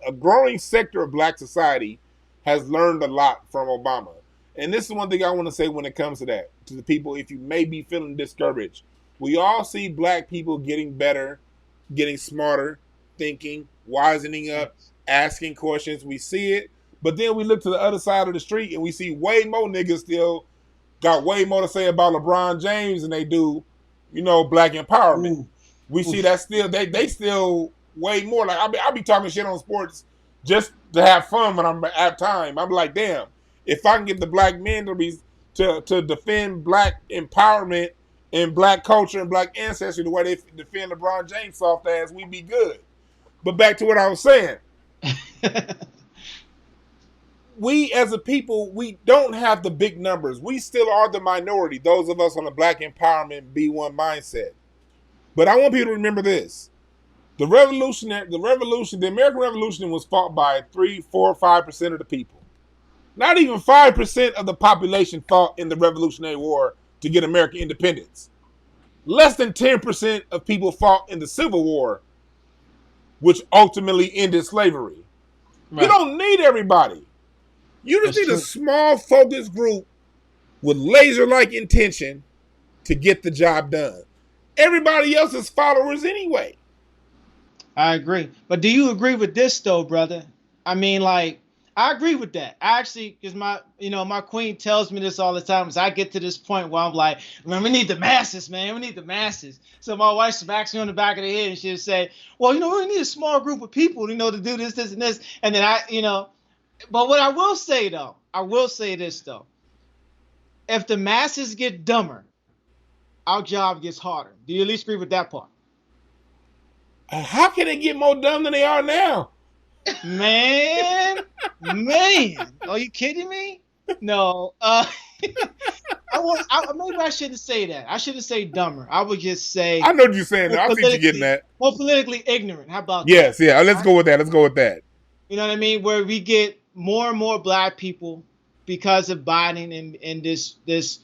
A growing sector of black society has learned a lot from Obama. And this is one thing I want to say when it comes to that, to the people, if you may be feeling discouraged. We all see black people getting better, getting smarter, thinking, wisening up, asking questions. We see it. But then we look to the other side of the street and we see way more niggas still got way more to say about LeBron James than they do, black empowerment. We see that still, they still way more. Like, I'll be talking shit on sports just to have fun when I'm at time. I'm like, damn, if I can get the black men to defend black empowerment and black culture and black ancestry the way they defend LeBron James soft ass, we'd be good. But back to what I was saying. We as a people, we don't have the big numbers. We still are the minority, those of us on the black empowerment B1 mindset. But I want people to remember this. The American Revolution was fought by 3, 4, 5% of the people. Not even 5% of the population fought in the Revolutionary War to get American independence. Less than 10% of people fought in the Civil War, which ultimately ended slavery. Right. You don't need everybody. You just need a small, focused group with laser-like intention to get the job done. Everybody else is followers anyway. I agree. But do you agree with this, though, brother? I mean, like, I agree with that. I actually, because my queen tells me this all the time, as I get to this point where I'm like, man, we need the masses, man. We need the masses. So my wife smacks me on the back of the head and she'll say, well, we need a small group of people, to do this, and this. And then but what I will say, though, this, though. If the masses get dumber, our job gets harder. Do you at least agree with that part? How can they get more dumb than they are now? Man, are you kidding me? No, maybe I shouldn't say that. I shouldn't say dumber. I would just say. I know what you're saying. I see you getting that. More politically ignorant. How about yes, that? Yeah. Let's go with that. You know what I mean? Where we get more and more black people because of Biden and this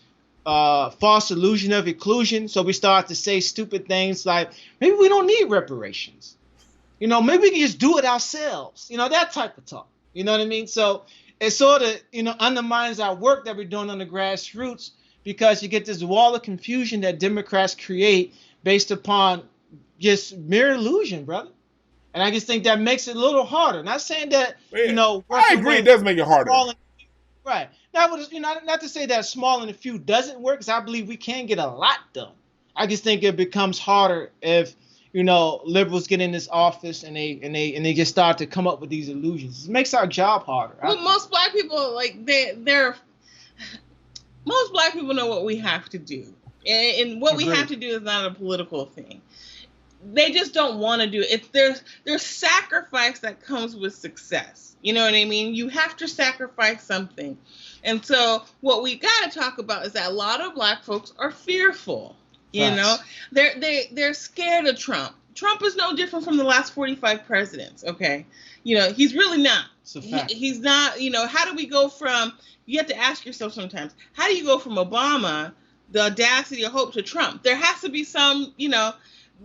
false illusion of inclusion. So we start to say stupid things like, maybe we don't need reparations. Maybe we can just do it ourselves. That type of talk. You know what I mean? So it sort of, undermines our work that we're doing on the grassroots because you get this wall of confusion that Democrats create based upon just mere illusion, brother. And I just think that makes it a little harder. Not saying that, I agree. It does make it harder. Right. Now, not to say that small and a few doesn't work, because I believe we can get a lot done. I just think it becomes harder if, liberals get in this office and they just start to come up with these illusions. It makes our job harder. Well, most black people, most black people know what we have to do. And what we have to do is not a political thing. They just don't want to do it. There's sacrifice that comes with success. You know what I mean? You have to sacrifice something. And so what we got to talk about is that a lot of black folks are fearful. They're scared of Trump. Trump is no different from the last 45 presidents. Okay. He's really not. He's not, how do we go from, you have to ask yourself sometimes, how do you go from Obama, the audacity or hope, to Trump? There has to be some,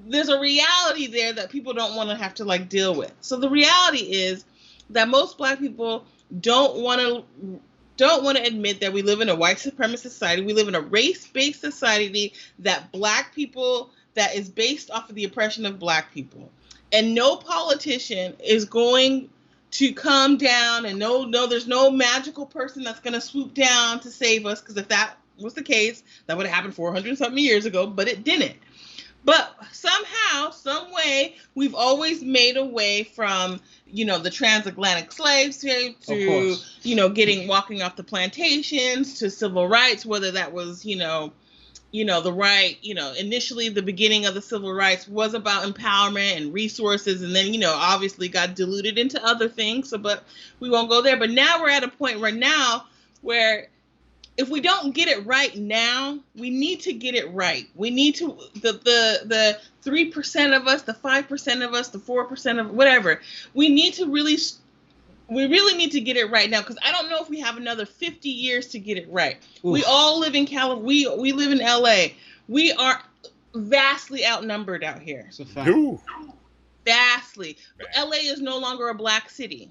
there's a reality there that people don't want to have to deal with. So the reality is that most black people don't want to don't want to admit that we live in a white supremacist society. We live in a race-based society that black people, that is based off of the oppression of black people. And no politician is going to come down, and no, there's no magical person that's going to swoop down to save us, because if that was the case, that would have happened 400-something years ago, but it didn't. But somehow, some way, we've always made a way from, the transatlantic slave trade to, walking off the plantations to civil rights, whether that was, the right, initially the beginning of the civil rights was about empowerment and resources, and then, obviously got diluted into other things. So, but we won't go there. But now we're at a point right now where if we don't get it right now, we need to get it right. We need to, the 3% of us, the 5% of us, the 4% of whatever, we really need to get it right now, because I don't know if we have another 50 years to get it right. Oof. We all live in California. We live in LA. We are vastly outnumbered out here. It's a fact. Ooh. Vastly. LA is no longer a black city.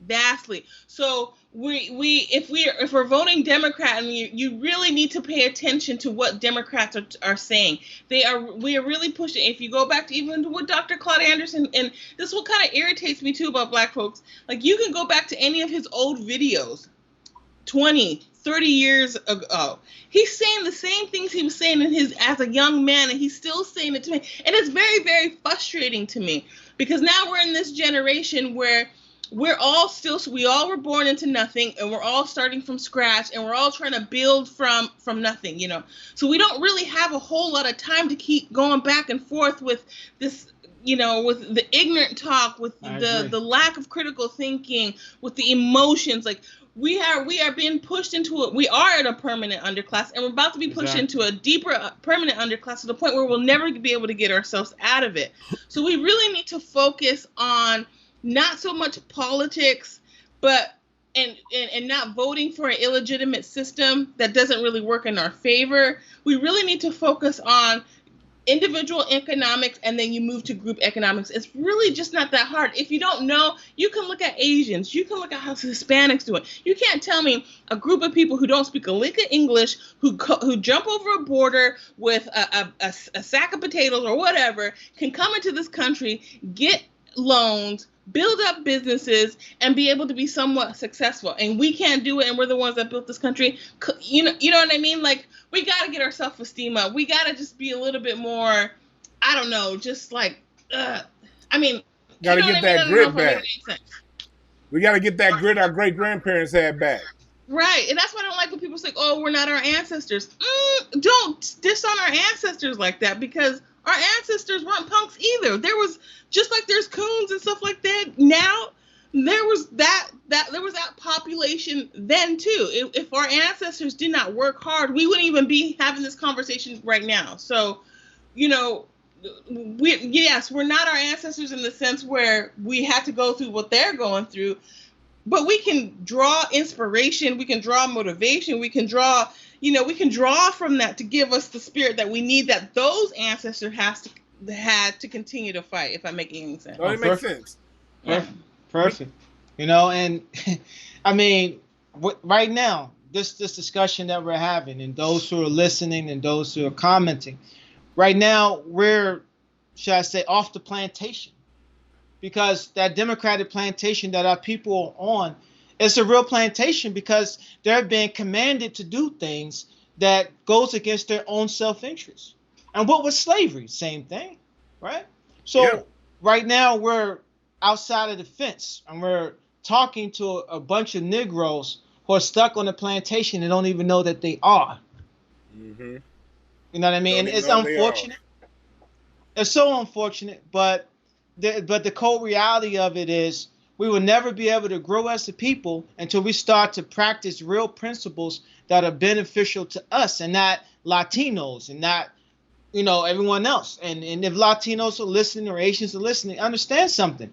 Vastly. So if we're voting Democrat, and you really need to pay attention to what Democrats are saying. We are really pushing. If you go back to even to what Dr. Claude Anderson, and this is what kind of irritates me too about black folks, like you can go back to any of his old videos 20, 30 years ago. He's saying the same things he was saying as a young man, and he's still saying it to me. And it's very, very frustrating to me, because now we're in this generation where we all were born into nothing, and we're all starting from scratch, and we're all trying to build from nothing, So we don't really have a whole lot of time to keep going back and forth with this, with the ignorant talk, with the lack of critical thinking, with the emotions. Like we are being pushed into we are in a permanent underclass, and we're about to be pushed into a deeper permanent underclass to the point where we'll never be able to get ourselves out of it. So we really need to focus on not so much politics, but and not voting for an illegitimate system that doesn't really work in our favor. We really need to focus on individual economics, and then you move to group economics. It's really just not that hard. If you don't know, you can look at Asians. You can look at how Hispanics do it. You can't tell me a group of people who don't speak a lick of English, who jump over a border with a sack of potatoes or whatever, can come into this country, get loans, build up businesses, and be able to be somewhat successful. And we can't do it, and we're the ones that built this country. You know what I mean? Like, we got to get our self-esteem up. We got to just be a little bit more, I don't know, just like, got to get that grit back. We got to get that grit our great-grandparents had back. Right, and that's why I don't like when people say, oh, we're not our ancestors. Don't diss on our ancestors like that, because our ancestors weren't punks either. There was, just like there's coons and stuff like that now, there was that population then too. If our ancestors did not work hard, we wouldn't even be having this conversation right now. So, we're not our ancestors in the sense where we had to go through what they're going through, but we can draw inspiration, we can draw motivation, we can draw from that to give us the spirit that we need, that those ancestors had to continue to fight, if I'm making any sense. Oh, it makes sense. Yeah. Perfect. And I mean, right now, this discussion that we're having, and those who are listening and those who are commenting, right now we're, should I say, off the plantation, because that democratic plantation that our people are on, it's a real plantation, because they're being commanded to do things that goes against their own self-interest. And what was slavery? Same thing, right? So right now we're outside of the fence, and we're talking to a bunch of Negroes who are stuck on the plantation and don't even know that they are. Mm-hmm. You know what I mean? And it's unfortunate. It's so unfortunate, but the cold reality of it is, we will never be able to grow as a people until we start to practice real principles that are beneficial to us, and not Latinos, and not, everyone else. And if Latinos are listening, or Asians are listening, understand something.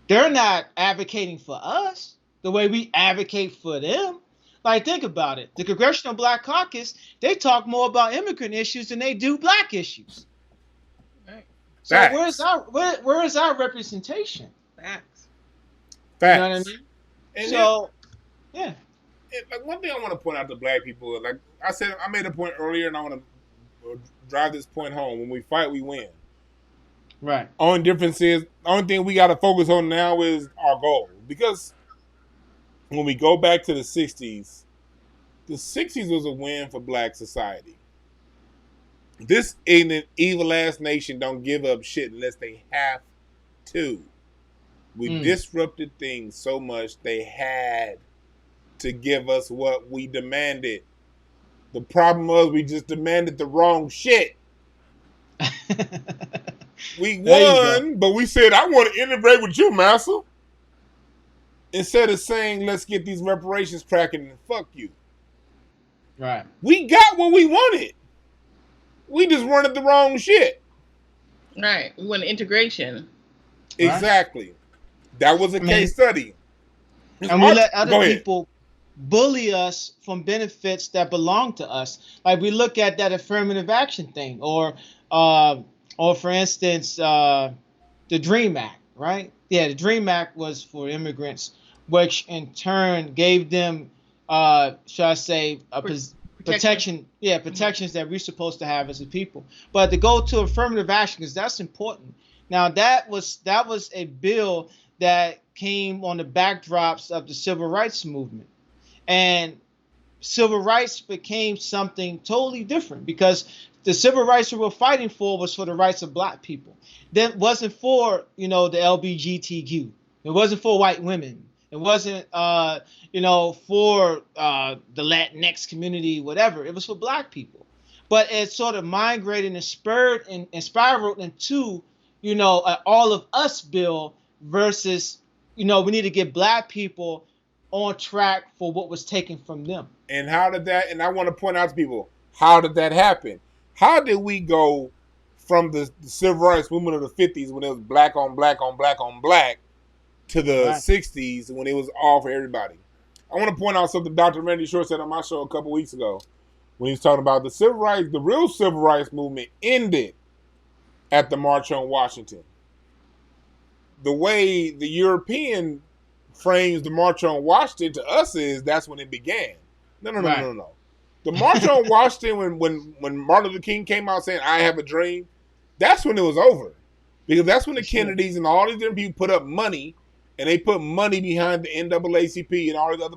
They're not advocating for us the way we advocate for them. Like, think about it. The Congressional Black Caucus, they talk more about immigrant issues than they do black issues. Right. So where is our representation? Facts. You know what I mean? like one thing I want to point out to black people, like I said, I made a point earlier, and I want to drive this point home. When we fight, we win. Right. Only difference is, the only thing we got to focus on now is our goal. Because when we go back to the 60s was a win for black society. This ignorant, evil-ass nation don't give up shit unless they have to. We disrupted things so much they had to give us what we demanded. The problem was we just demanded the wrong shit. We won, but we said, I want to integrate with you, massa. Instead of saying, let's get these reparations cracking and fuck you. Right. We got what we wanted. We just wanted the wrong shit. Right. We want integration. Exactly. Right. That was a case study. And we let other people bully us from benefits that belong to us. Like we look at that affirmative action thing, or for instance, the DREAM Act, right? Yeah, the DREAM Act was for immigrants, which in turn gave them, shall I say, protection. Yeah, protections that we're supposed to have as a people. But to go to affirmative action, because that's important. Now that was a bill that came on the backdrops of the civil rights movement, and civil rights became something totally different, because the civil rights we were fighting for was for the rights of black people. That wasn't for, the LGBTQ. It wasn't for white women. It wasn't, for the Latinx community, whatever. It was for black people. But it sort of migrated and spurred and spiraled into, all of us bill versus, we need to get black people on track for what was taken from them. And how did that, and I want to point out to people, how did that happen? How did we go from the civil rights movement of the 50s when it was black on black on black on black to the 60s when it was all for everybody? I want to point out something Dr. Randy Short said on my show a couple weeks ago when he was talking about the civil rights, the real civil rights movement ended at the March on Washington. The way the European frames the March on Washington to us is that's when it began. No. The March on Washington, when Martin Luther King came out saying, I have a dream, that's when it was over. Because that's when the Kennedys and all these different people put up money, and they put money behind the NAACP and all these other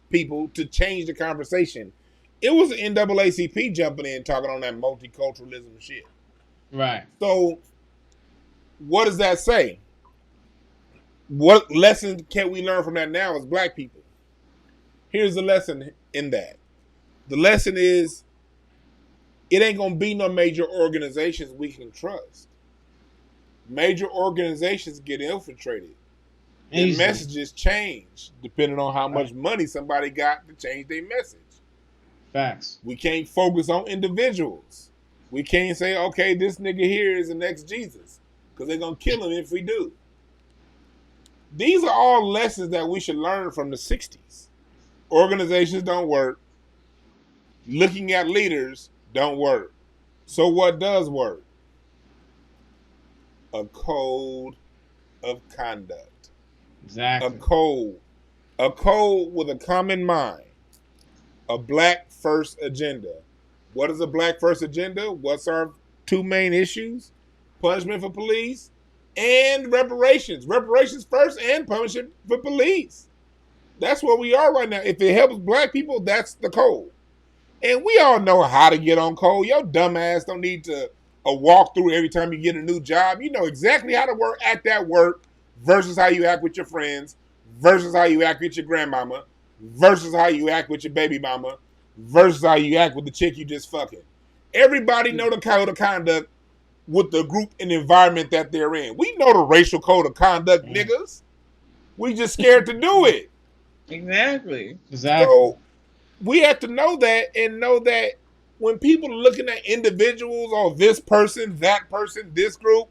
people to change the conversation. It was the NAACP jumping in talking on that multiculturalism shit. Right. So, what does that say? What lesson can we learn from that now as black people? Here's the lesson in that. The lesson is, it ain't going to be no major organizations we can trust. Major organizations get infiltrated. Their messages change depending on how much money somebody got to change their message. Facts. We can't focus on individuals. We can't say, okay, this nigga here is the next Jesus, because they're going to kill him if we do. These are all lessons that we should learn from the 60s. Organizations don't work. Looking at leaders don't work. So what does work? A code of conduct. Exactly. A code with a common mind. A black first agenda. What is a black first agenda? What's our two main issues? Punishment for police and reparations. Reparations first and punishment for police. That's where we are right now. If it helps black people, that's the code. And we all know how to get on code. Your dumb ass don't need to a walkthrough every time you get a new job. You know exactly how to work at that work versus how you act with your friends, versus how you act with your grandmama, versus how you act with your baby mama, versus how you act with the chick you just fucking. Everybody know the code of conduct with the group and environment that they're in. We know the racial code of conduct, niggas. We just scared to do it. Exactly. So we have to know that, and know that when people are looking at individuals or this person, that person, this group,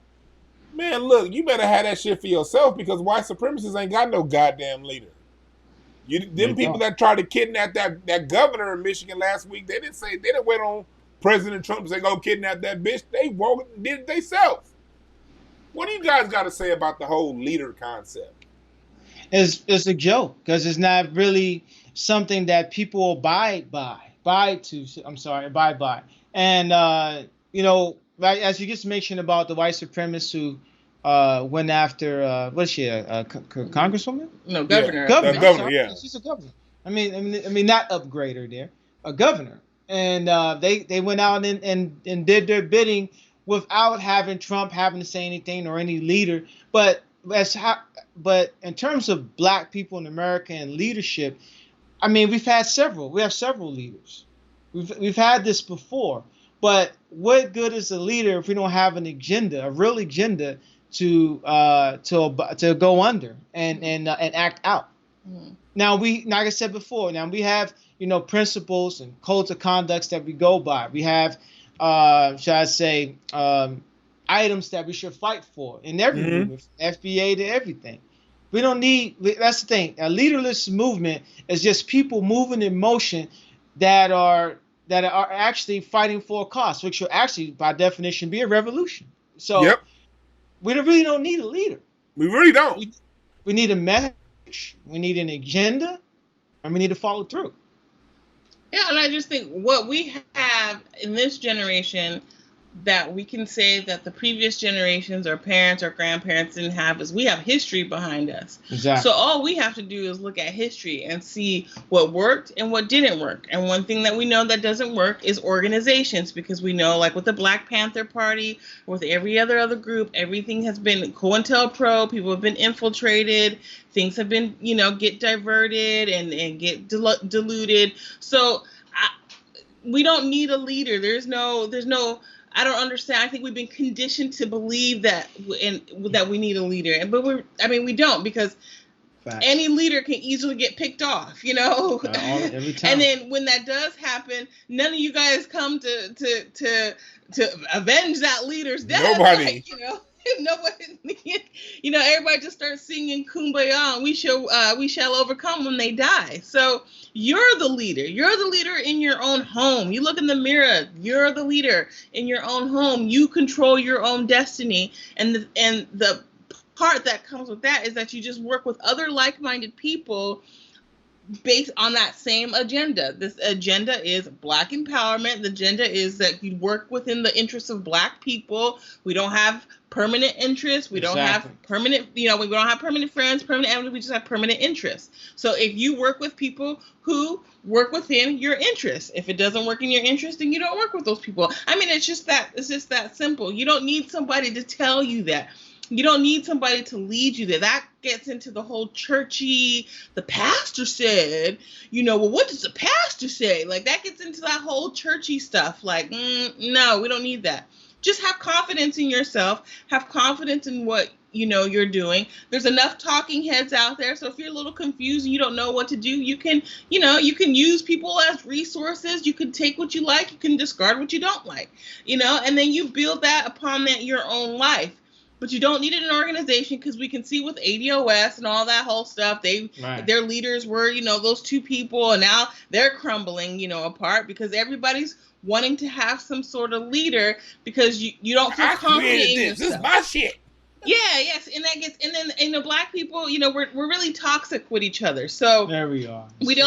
man, look, you better have that shit for yourself, because white supremacists ain't got no goddamn leader. Them people that tried to kidnap that governor in Michigan last week, they didn't wait on President Trump to say, go kidnap that bitch. They woke and did it themselves. What do you guys got to say about the whole leader concept? It's a joke, because it's not really something that people abide by. And right as you just mentioned about the white supremacists who went after what's she congresswoman? No, governor. Governor, Governor, yeah. She's a governor. I mean, not upgrader there, a governor, and they went out and did their bidding without having Trump having to say anything or any leader. But in terms of black people in America and leadership, I mean, we have several leaders. We've had this before, but what good is a leader if we don't have an agenda, a real agenda to go under and act out? Mm-hmm. Now like I said before, we have principles and codes of conducts that we go by. We have should I say items that we should fight for in every movement, from FBA to everything. We don't need. That's the thing. A leaderless movement is just people moving in motion that are actually fighting for a cause, which will actually, by definition, be a revolution. So we really don't need a leader. We really don't. We need a message. We need an agenda, and we need to follow through. Yeah, and I just think what we have in this generation that we can say that the previous generations, our parents, our grandparents didn't have is we have history behind us. Exactly. So all we have to do is look at history and see what worked and what didn't work. And one thing that we know that doesn't work is organizations, because we know, like with the Black Panther Party, with every other group, everything has been COINTELPRO, people have been infiltrated, things have been, get diverted and get diluted. So we don't need a leader. There's no I don't understand. I think we've been conditioned to believe that we need a leader, but we don't, because any leader can easily get picked off, every time. And then when that does happen, none of you guys come to avenge that leader's death. Nobody. Nobody. Everybody just starts singing "Kumbaya" and we shall overcome when they die. So you're the leader. You're the leader in your own home. You look in the mirror. You're the leader in your own home. You control your own destiny. And the part that comes with that is that you just work with other like-minded people based on that same agenda. This agenda is Black empowerment. The agenda is that you work within the interests of Black people. We don't have permanent interests. We don't have permanent, we don't have permanent friends, permanent enemies. We just have permanent interests. So if you work with people who work within your interests, if it doesn't work in your interest, then you don't work with those people. I mean, it's just that simple. You don't need somebody to tell you that. You don't need somebody to lead you there. That gets into the whole churchy, the pastor said, well, what does the pastor say? Like, that gets into that whole churchy stuff. Like, no, we don't need that. Just have confidence in yourself. Have confidence in what, you're doing. There's enough talking heads out there. So if you're a little confused and you don't know what to do, you can use people as resources. You can take what you like. You can discard what you don't like, and then you build that upon that your own life. But you don't need an organization, because we can see with ADOS and all that whole stuff, their leaders were, those two people, and now they're crumbling, apart, because everybody's wanting to have some sort of leader, because you don't feel confident in yourself. This is my shit. Yeah, yes, and then the Black people, we're really toxic with each other. So there we are. We've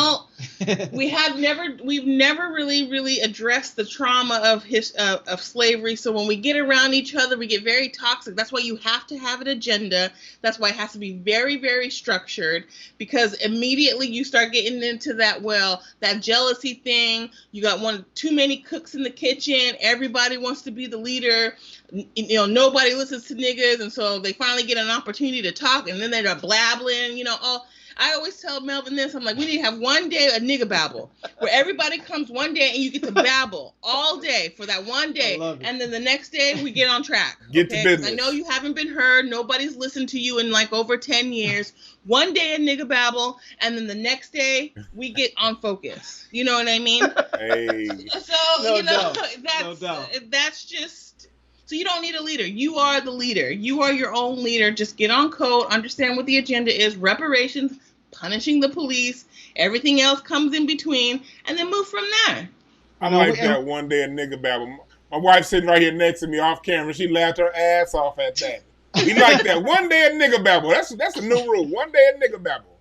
never really addressed the trauma of slavery. So when we get around each other, we get very toxic. That's why you have to have an agenda. That's why it has to be very, very structured, because immediately you start getting into that jealousy thing. You got too many cooks in the kitchen. Everybody wants to be the leader. Nobody listens to niggas, and so they finally get an opportunity to talk, and then they're blabbling. I always tell Melvin this. I'm like, we need to have one day a nigga babble, where everybody comes one day and you get to babble all day for that one day, and then the next day we get on track. Get to business. I know you haven't been heard. Nobody's listened to you in like over 10 years. One day a nigga babble, and then the next day we get on focus. You know what I mean? Hey. So that's just. So you don't need a leader. You are the leader. You are your own leader. Just get on code, understand what the agenda is, reparations, punishing the police, everything else comes in between, and then move from there. I like that one day a nigga babble. My wife's sitting right here next to me off camera. She laughed her ass off at that. We like that. One day a nigga babble. That's a new rule. One day a nigga babble.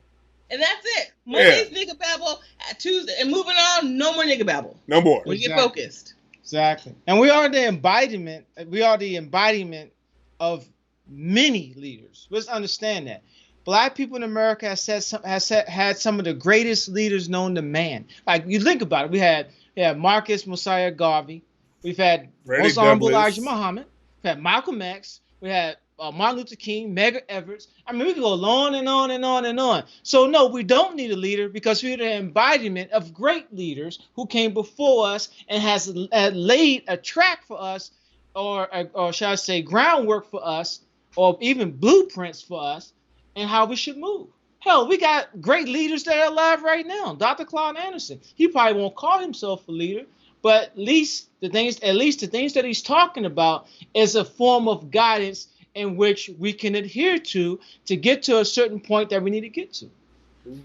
And that's it. Monday's nigga babble. Tuesday and moving on, no more nigga babble. No more. We get focused. Exactly. And we are the embodiment. We are the embodiment of many leaders. Let's understand that. Black people in America had some of the greatest leaders known to man. Like, you think about it, we had Marcus Mosiah Garvey, we've had Most Honorable Elijah Muhammad, we had Malcolm X, we had Martin Luther King, Medgar Evers. I mean, we can go on and on and on and on. So no, we don't need a leader because we're the embodiment of great leaders who came before us and has laid a track for us, or shall I say groundwork for us, or even blueprints for us, and how we should move. Hell, we got great leaders that are alive right now. Dr. Claude Anderson. He probably won't call himself a leader, but at least the things that he's talking about is a form of guidance in which we can adhere to get to a certain point that we need to get to.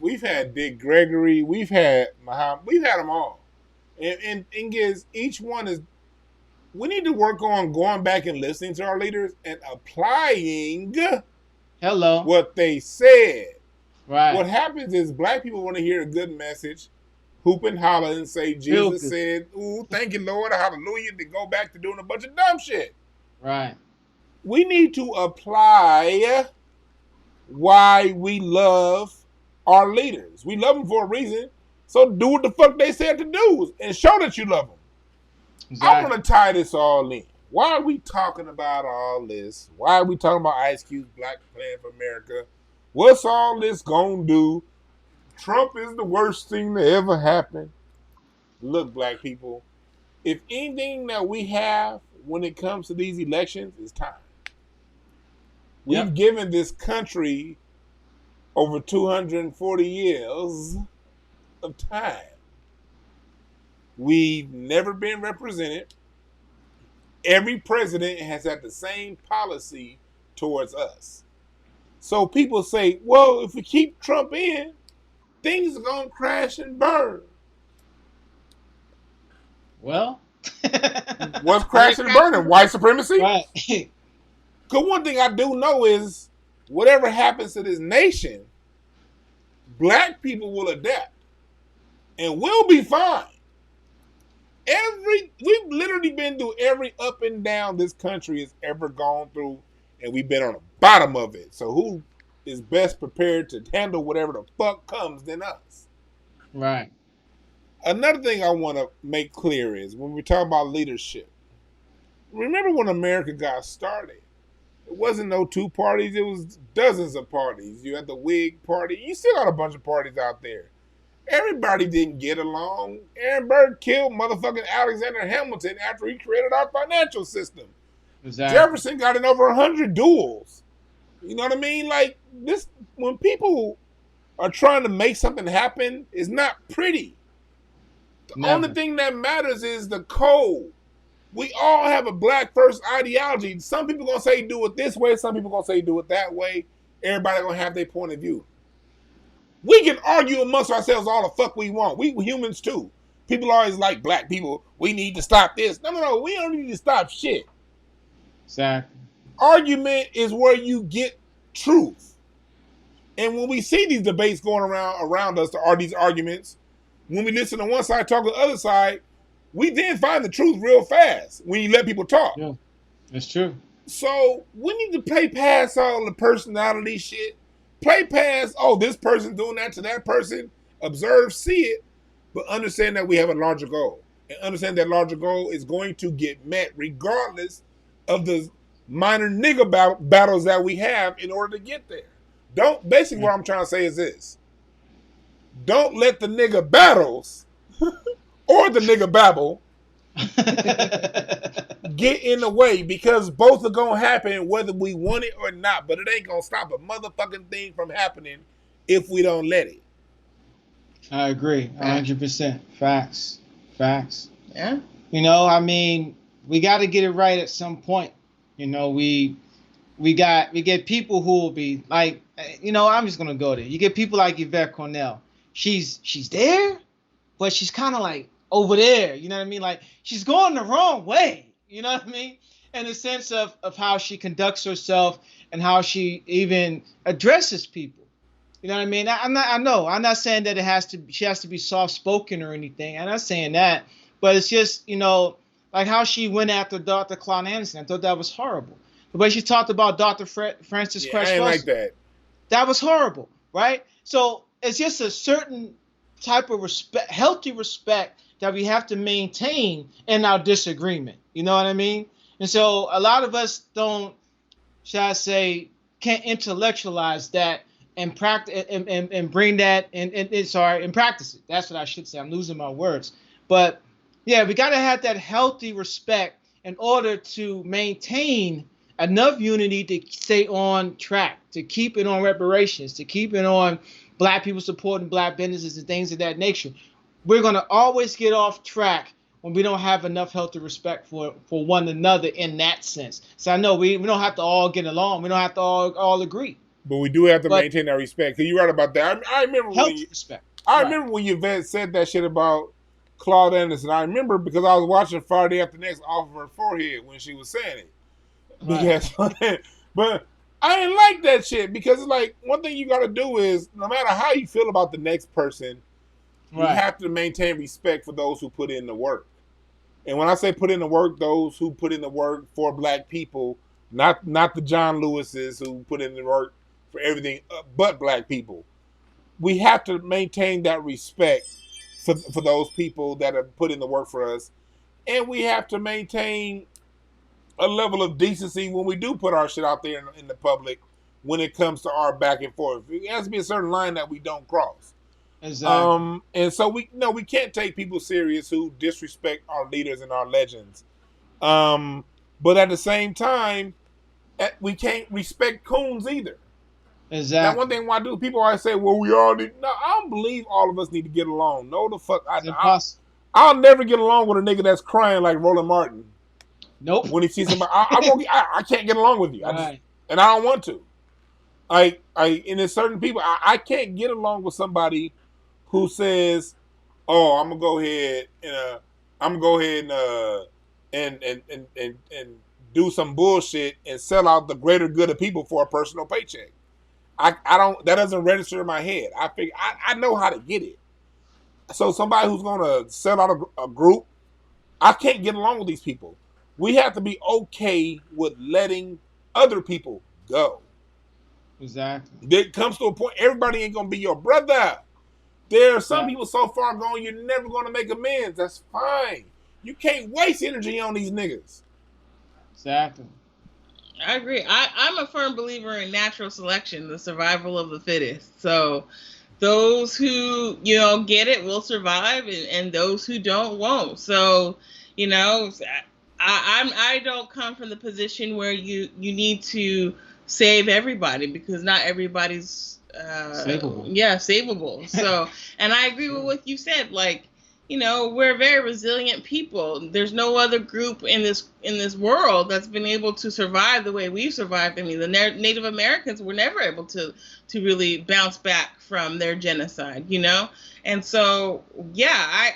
We've had Dick Gregory, we've had Muhammad, we've had them all. And each one is, we need to work on going back and listening to our leaders and applying what they said. Right. What happens is black people want to hear a good message, hoop and holler and say Jesus said, ooh, thank you, Lord, hallelujah, to go back to doing a bunch of dumb shit. Right. We need to apply why we love our leaders. We love them for a reason. So do what the fuck they said to do and show that you love them. Exactly. I want to tie this all in. Why are we talking about all this? Why are we talking about Ice Cube's Black Plan for America? What's all this gonna do? Trump is the worst thing to ever happen. Look, black people, if anything that we have when it comes to these elections is time. We've given this country over 240 years of time. We've never been represented. Every president has had the same policy towards us. So people say, well, if we keep Trump in, things are going to crash and burn. Well, what's crashing and burning? White supremacy? Right. Because one thing I do know is whatever happens to this nation, black people will adapt and we'll be fine. We've literally been through every up and down this country has ever gone through, and we've been on the bottom of it. So who is best prepared to handle whatever the fuck comes than us? Right. Another thing I want to make clear is when we talk about leadership, remember when America got started? It wasn't no two parties. It was dozens of parties. You had the Whig Party. You still got a bunch of parties out there. Everybody didn't get along. Aaron Burr killed motherfucking Alexander Hamilton after he created our financial system. Exactly. Jefferson got in over 100 duels. You know what I mean? Like, this, when people are trying to make something happen, it's not pretty. The only thing that matters is the code. We all have a black first ideology. Some people gonna say do it this way. Some people gonna say do it that way. Everybody gonna have their point of view. We can argue amongst ourselves all the fuck we want. We humans too. People always like black people. We need to stop this. No. We don't need to stop shit. Exactly. Argument is where you get truth. And when we see these debates going around us, are these arguments, when we listen to one side talk to the other side, we then find the truth real fast when you let people talk. Yeah, that's true. So we need to play past all the personality shit. Play past, oh, this person's doing that to that person. Observe, see it, but understand that we have a larger goal. And understand that larger goal is going to get met regardless of the minor nigga battles that we have in order to get there. Basically what I'm trying to say is this. Don't let the nigga battles or the nigga babble get in the way, because both are going to happen whether we want it or not, but it ain't going to stop a motherfucking thing from happening if we don't let it. I agree. 100%. Facts. Yeah. You know, I mean, we got to get it right at some point. You know, we get people who will be like, you know, I'm just going to go there. You get people like Yvette Cornell. She's there, but she's kind of like over there. You know what I mean? Like, she's going the wrong way. You know what I mean? In the sense of how she conducts herself and how she even addresses people. You know what I mean? I'm not saying that she has to be soft spoken or anything. I'm not saying that, but it's just, like how she went after Dr. Claude Anderson. I thought that was horrible. The way she talked about Dr. Francis Cress I ain't like that. That was horrible, right? So it's just a certain type of respect, healthy respect that we have to maintain in our disagreement. You know what I mean? And so a lot of us don't, shall I say, can't intellectualize that and practice and bring that and practice it. That's what I should say. I'm losing my words. But yeah, we got to have that healthy respect in order to maintain enough unity to stay on track, to keep it on reparations, to keep it on Black people supporting Black businesses and things of that nature. We're going to always get off track when we don't have enough healthy respect for one another in that sense. So I know we don't have to all get along. We don't have to all agree. But we do have to maintain that respect. Because you're right about that. I remember remember when Yvette said that shit about Claude Anderson. I remember because I was watching Friday After Next off of her forehead when she was saying it. Because, but I didn't like that shit because it's like one thing you got to do is no matter how you feel about the next person, you have to maintain respect for those who put in the work. And when I say put in the work, those who put in the work for Black people, not the John Lewises who put in the work for everything but Black people. We have to maintain that respect for those people that have put in the work for us. And we have to maintain a level of decency when we do put our shit out there in the public when it comes to our back and forth. It has to be a certain line that we don't cross. Exactly. And so we can't take people serious who disrespect our leaders and our legends. But at the same time, we can't respect coons either. Exactly. Now, one thing I do, people always say, well, we all need... No, I don't believe all of us need to get along. No, the fuck. I'll never get along with a nigga that's crying like Roland Martin. Nope. When he sees somebody, I can't get along with you. And I don't want to. And there's certain people, I can't get along with somebody who says, "Oh, I'm gonna go ahead and do some bullshit and sell out the greater good of people for a personal paycheck." I don't. That doesn't register in my head. I figure I know how to get it. So somebody who's gonna sell out a group, I can't get along with these people. We have to be okay with letting other people go. Exactly. There comes to a point, everybody ain't gonna be your brother. There are some people so far gone, you're never gonna make amends. That's fine. You can't waste energy on these niggas. Exactly. I agree. I'm a firm believer in natural selection, the survival of the fittest. So those who, get it will survive, and those who don't won't. So, I don't come from the position where you need to save everybody, because not everybody's savable. Yeah, savable. So, and I agree with what you said. Like, we're very resilient people. There's no other group in this world that's been able to survive the way we've survived. I mean, the Native Americans were never able to really bounce back from their genocide, And so, yeah,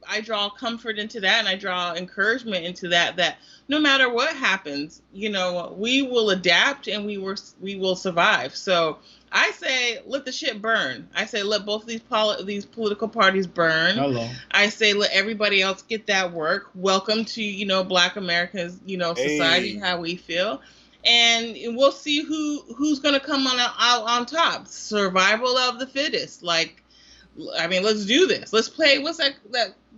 I draw comfort into that, and I draw encouragement into that no matter what happens, we will adapt and we will survive. So I say, let the shit burn. I say, let both of these political parties burn. Hello. I say, let everybody else get that work. Welcome to, Black America's, society, how we feel. And we'll see who's going to come out on top. Survival of the fittest. Like, I mean, let's do this. Let's play. What's that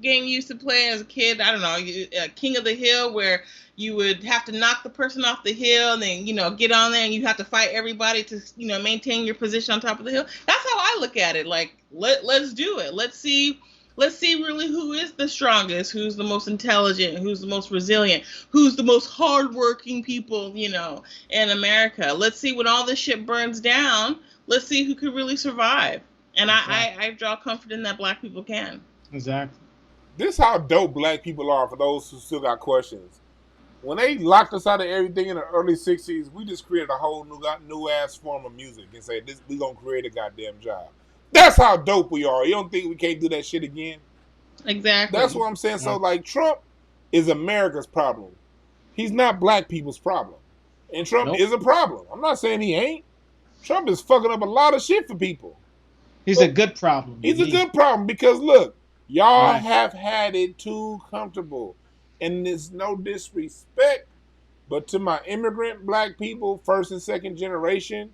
game you used to play as a kid? I don't know. King of the Hill, where you would have to knock the person off the hill and then, get on there, and you have to fight everybody to, maintain your position on top of the hill. That's how I look at it. Like, let's do it. Let's see really who is the strongest, who's the most intelligent, who's the most resilient, who's the most hardworking people, in America. Let's see, when all this shit burns down, let's see who could really survive. And exactly. I draw comfort in that Black people can. Exactly. This is how dope Black people are, for those who still got questions. When they locked us out of everything in the early 60s, we just created a whole new ass form of music and said, we gonna create a goddamn job. That's how dope we are. You don't think we can't do that shit again? Exactly. That's what I'm saying. So, like, Trump is America's problem. He's not Black people's problem. And Trump is a problem. I'm not saying he ain't. Trump is fucking up a lot of shit for people. He's a good problem. He's a indeed. good problem because look, y'all Right. have had it too comfortable. And there's no disrespect, but to my immigrant black people, first and second generation,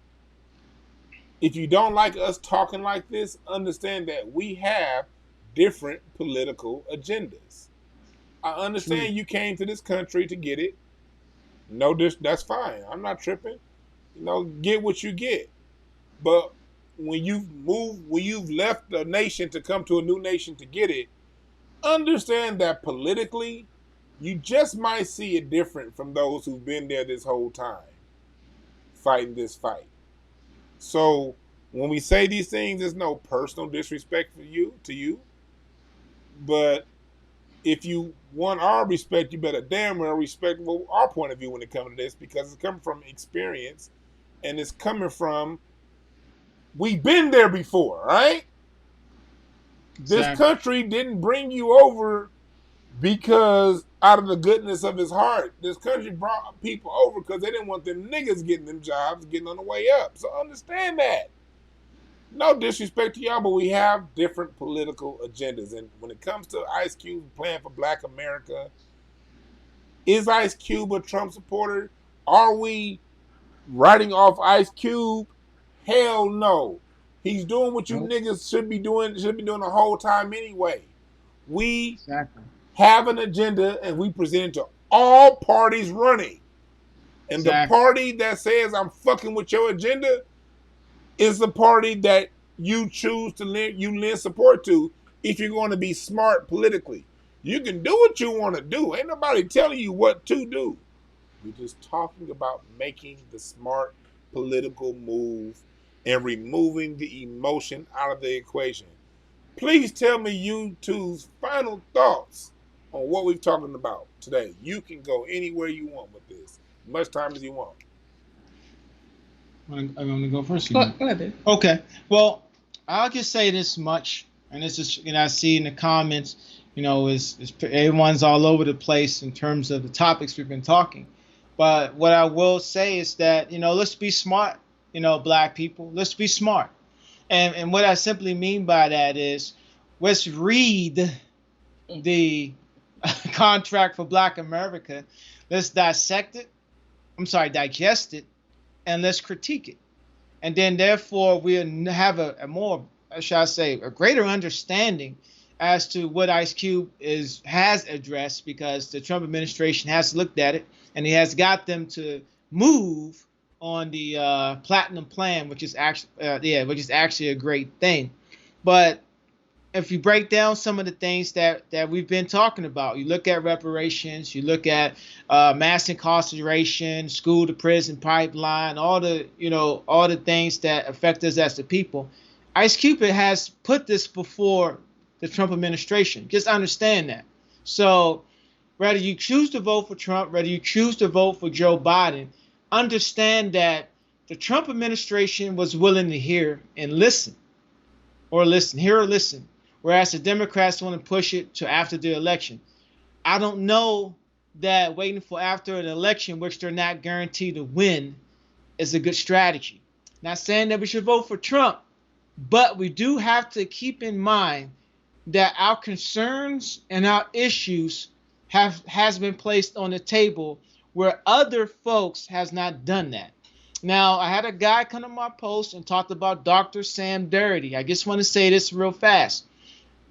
if you don't like us talking like this, understand that we have different political agendas. I understand you came to this country to get it. No, that's fine. I'm not tripping. Get what you get. But when you've left a nation to come to a new nation to get it, understand that politically, you just might see it different from those who've been there this whole time, fighting this fight. So when we say these things, there's no personal disrespect to you. But if you want our respect, you better damn well respect our point of view when it comes to this, because it's coming from experience, and it's coming from we've been there before, right? This country didn't bring you over because out of the goodness of his heart. This country brought people over because they didn't want them niggas getting them jobs, getting on the way up. So understand that. No disrespect to y'all, but we have different political agendas. And when it comes to Ice Cube playing for Black America, is Ice Cube a Trump supporter? Are we writing off Ice Cube? Hell no. He's doing what you niggas should be doing the whole time anyway. We have an agenda and we present it to all parties running. And the party that says I'm fucking with your agenda is the party that you choose to lend support to if you're going to be smart politically. You can do what you want to do. Ain't nobody telling you what to do. We're just talking about making the smart political move and removing the emotion out of the equation. Please tell me you two's final thoughts on what we've talking about today. You can go anywhere you want with this. As much time as you want. I'm going to go first. Go ahead. Okay. Well, I'll just say this much, and this is, I see in the comments, is everyone's all over the place in terms of the topics we've been talking. But what I will say is that, let's be smart, Black people. Let's be smart. And what I simply mean by that is, let's read the contract for Black America. Let's digest it, and let's critique it. And then therefore we'll have a more, shall I say, a greater understanding as to what Ice Cube has addressed, because the Trump administration has looked at it and he has got them to move on the platinum plan, which is actually a great thing. But if you break down some of the things that we've been talking about, you look at reparations, you look at mass incarceration, school to prison pipeline, all the things that affect us as the people. Ice Cube has put this before the Trump administration. Just understand that. So whether you choose to vote for Trump, whether you choose to vote for Joe Biden, understand that the Trump administration was willing to hear and listen. Whereas the Democrats want to push it to after the election. I don't know that waiting for after an election, which they're not guaranteed to win, is a good strategy. Not saying that we should vote for Trump, but we do have to keep in mind that our concerns and our issues has been placed on the table where other folks has not done that. Now, I had a guy come to my post and talked about Dr. Sam Darity. I just want to say this real fast.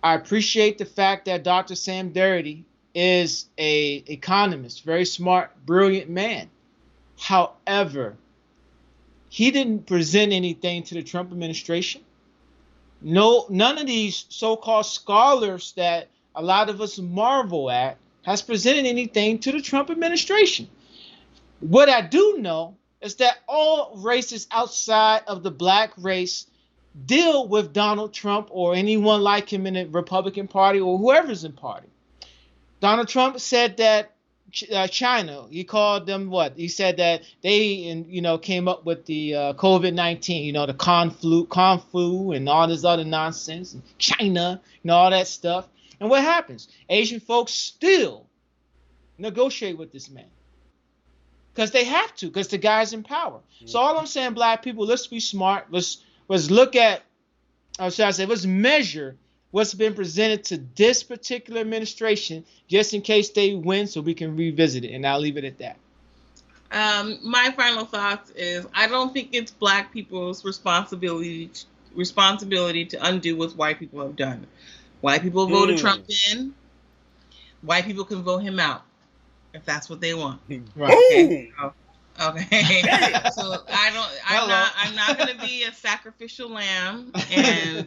I appreciate the fact that Dr. Sam Darity is an economist, very smart, brilliant man. However, he didn't present anything to the Trump administration. No, none of these so-called scholars that a lot of us marvel at has presented anything to the Trump administration. What I do know is that all races outside of the Black race deal with Donald Trump or anyone like him in the Republican Party or whoever's in party. Donald Trump said that China, he called them what? He said that they, came up with the COVID-19, the Kung flu and all this other nonsense, and China, all that stuff. And what happens? Asian folks still negotiate with this man. Because they have to, because the guy's in power. So all I'm saying, Black people, let's be smart. Let's look at or should I say, let's measure what's been presented to this particular administration, just in case they win, so we can revisit it. And I'll leave it at that. My final thoughts is I don't think it's black people's responsibility to undo what white people have done. White people voted Trump in. White people can vote him out if that's what they want. Right. Okay. So I'm not going to be a sacrificial lamb and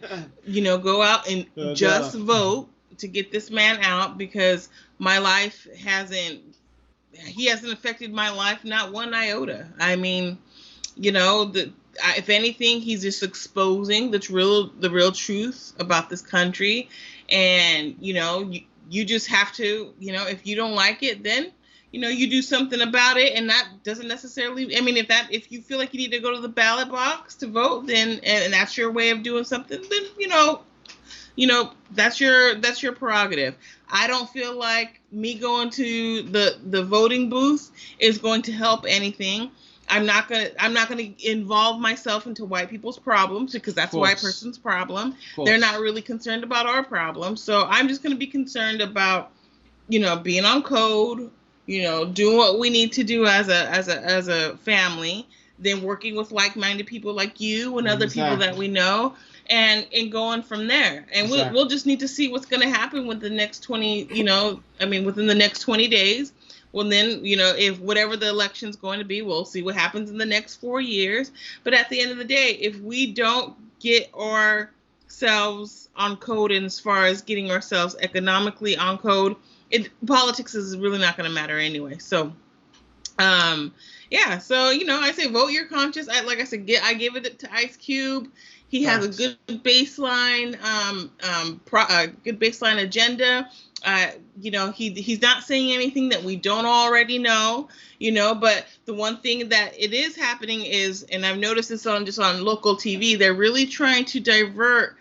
go out and just vote to get this man out, because my life he hasn't affected my life not one iota. I mean, if anything, he's just exposing the real truth about this country, and you just have to, if you don't like it, then you do something about it. And that doesn't necessarily, I mean, if you feel like you need to go to the ballot box to vote, then and that's your way of doing something, then that's your prerogative. I don't feel like me going to the voting booth is going to help anything. I'm not gonna involve myself into white people's problems, because that's a white person's problem. They're not really concerned about our problems. So I'm just gonna be concerned about, being on code, doing what we need to do as a family, then working with like-minded people like you and other people that we know, and going from there. And we'll just need to see what's going to happen with the next 20, within the next 20 days. Well, then, if whatever the election's going to be, we'll see what happens in the next 4 years. But at the end of the day, if we don't get ourselves on code, and as far as getting ourselves economically on code, politics is really not going to matter anyway. So, I say vote your conscience. I give it to Ice Cube. He has a good baseline, good baseline agenda. He's not saying anything that we don't already know, but the one thing that it is happening is, and I've noticed this on local TV, they're really trying to divert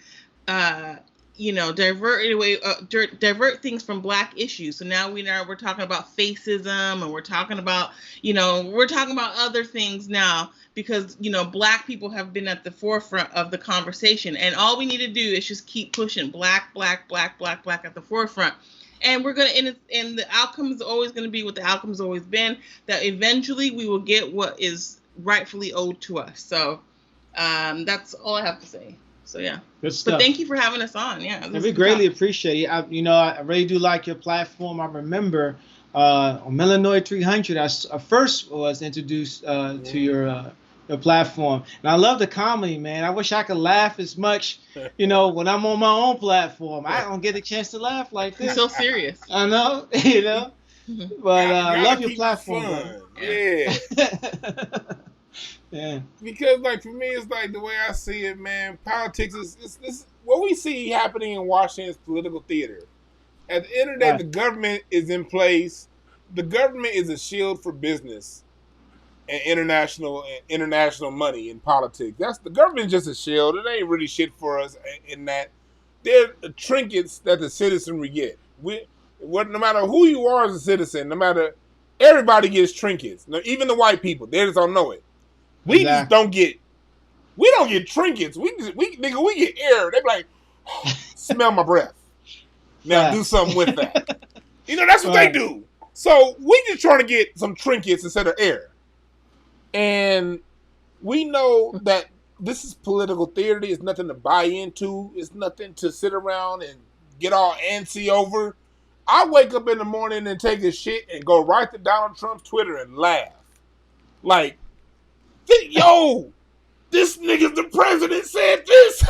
things from black issues. So now we're talking about fascism, and we're talking about other things now, because black people have been at the forefront of the conversation, and all we need to do is just keep pushing black at the forefront. And we're gonna, and the outcome is always gonna be what the outcome's always been, that eventually we will get what is rightfully owed to us. So that's all I have to say. So yeah, good stuff. But thank you for having us on. Yeah, and we greatly appreciate it. I really do like your platform. I remember on Melanoid 300, I first was introduced to your platform, and I love the comedy, man. I wish I could laugh as much, when I'm on my own platform. I don't get a chance to laugh like this. You're so serious. I know, but I love your platform. Yeah. Yeah. Because for me, it's the way I see it, man. Politics is what we see happening in Washington is political theater. At the end of the day, the government is in place. The government is a shield for business and international money in politics. The government's just a shield. It ain't really shit for us in that. They're trinkets that the citizen would get. No matter who you are as a citizen, everybody gets trinkets. Now, even the white people, they just don't know it. We just don't get. We don't get trinkets. We get air. They be like, smell my breath. Now do something with that. That's what they do. So we just trying to get some trinkets instead of air. And we know that this is political theater. It's nothing to buy into. It's nothing to sit around and get all antsy over. I wake up in the morning and take a shit and go right to Donald Trump's Twitter and laugh. Yo, this nigga, the president said this.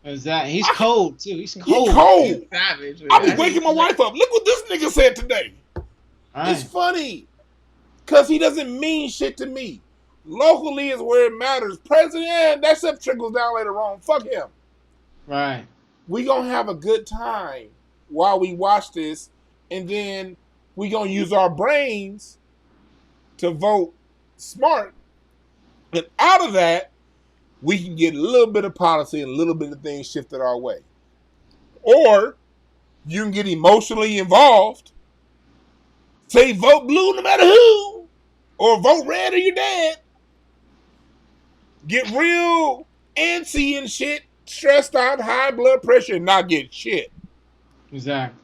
Exactly. He's cold too. He's cold. He's savage. I be waking my wife up. Look what this nigga said today. Right. It's funny, cause he doesn't mean shit to me. Locally is where it matters. President, that stuff trickles down later on. Fuck him. Right. We gonna have a good time while we watch this, and then we gonna use our brains to vote smart. And out of that, we can get a little bit of policy and a little bit of things shifted our way. Or you can get emotionally involved. Say vote blue no matter who. Or vote red or you're dead. Get real antsy and shit stressed out, high blood pressure, and not get shit. Exactly.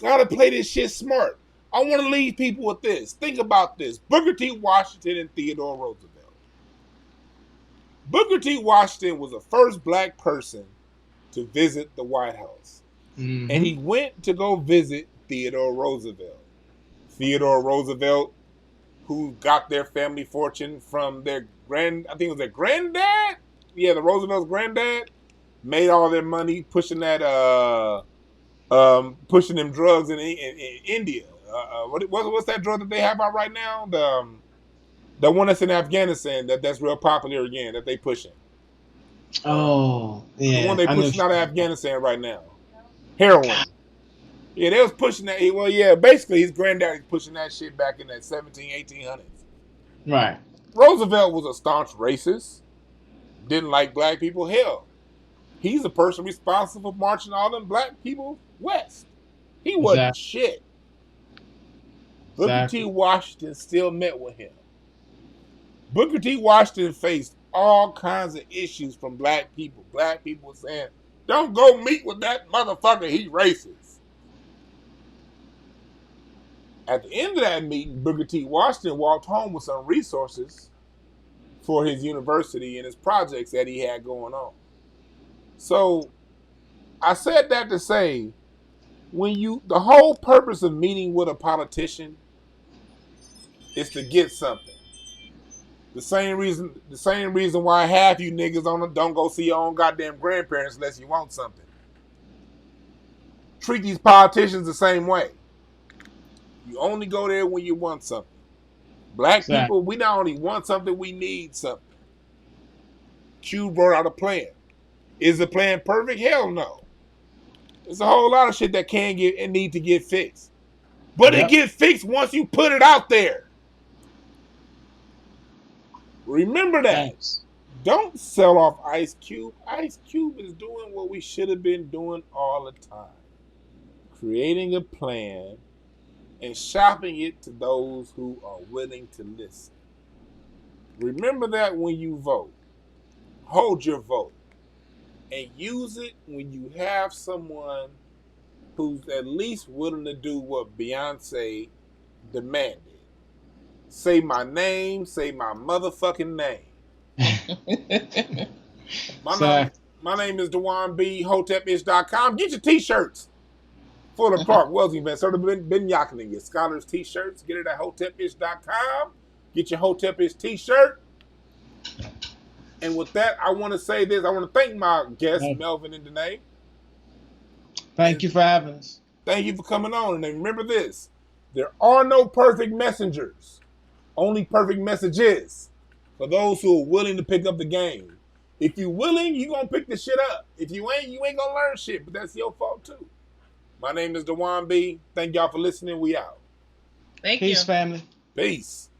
Gotta play this shit smart. I want to leave people with this. Think about this. Booker T. Washington and Theodore Roosevelt. Booker T. Washington was the first black person to visit the White House. Mm-hmm. And he went to go visit Theodore Roosevelt. Theodore Roosevelt, who got their family fortune from their I think it was their granddad? Yeah, the Roosevelt's granddad made all their money pushing that pushing them drugs in India. What's that drug that they have out right now? The one that's in Afghanistan that's real popular again that they pushing. Oh, yeah. The one they pushing out of Afghanistan right now. Heroin. Yeah, they was pushing that. Well, yeah, basically his granddaddy's pushing that shit back in that 1800s. Right. Roosevelt was a staunch racist. Didn't like black people. Hell, he's the person responsible for marching all them black people west. He wasn't shit. Booker T. Washington still met with him. Booker T. Washington faced all kinds of issues from black people. Black people saying, don't go meet with that motherfucker, he racist. At the end of that meeting, Booker T. Washington walked home with some resources for his university and his projects that he had going on. So I said that to say, the whole purpose of meeting with a politician is to get something. The same reason why half you niggas don't go see your own goddamn grandparents unless you want something. Treat these politicians the same way. You only go there when you want something. Black people, we not only want something, we need something. Q brought out a plan. Is the plan perfect? Hell no. There's a whole lot of shit that can get and need to get fixed. But it gets fixed once you put it out there. Remember that. Thanks. Don't sell off Ice Cube. Ice Cube is doing what we should have been doing all the time. Creating a plan and shopping it to those who are willing to listen. Remember that when you vote. Hold your vote. And use it when you have someone who's at least willing to do what Beyonce demanded. Say my name, say my motherfucking name. My name is Dwan B. HotepIsh.com. Get your t-shirts for the Park Wellesley event. So they've been yakking your Scholars t-shirts. Get it at HotepIsh.com. Get your Hotepish t-shirt. And with that, I want to say this. I want to thank my guests, Melvin and Dennae. Thank you for having us. Thank you for coming on. And remember this. There are no perfect messengers. Only perfect messages for those who are willing to pick up the game. If you're willing, you're going to pick the shit up. If you ain't going to learn shit. But that's your fault, too. My name is Dwan B. Thank y'all for listening. We out. Thank you. Peace, family. Peace.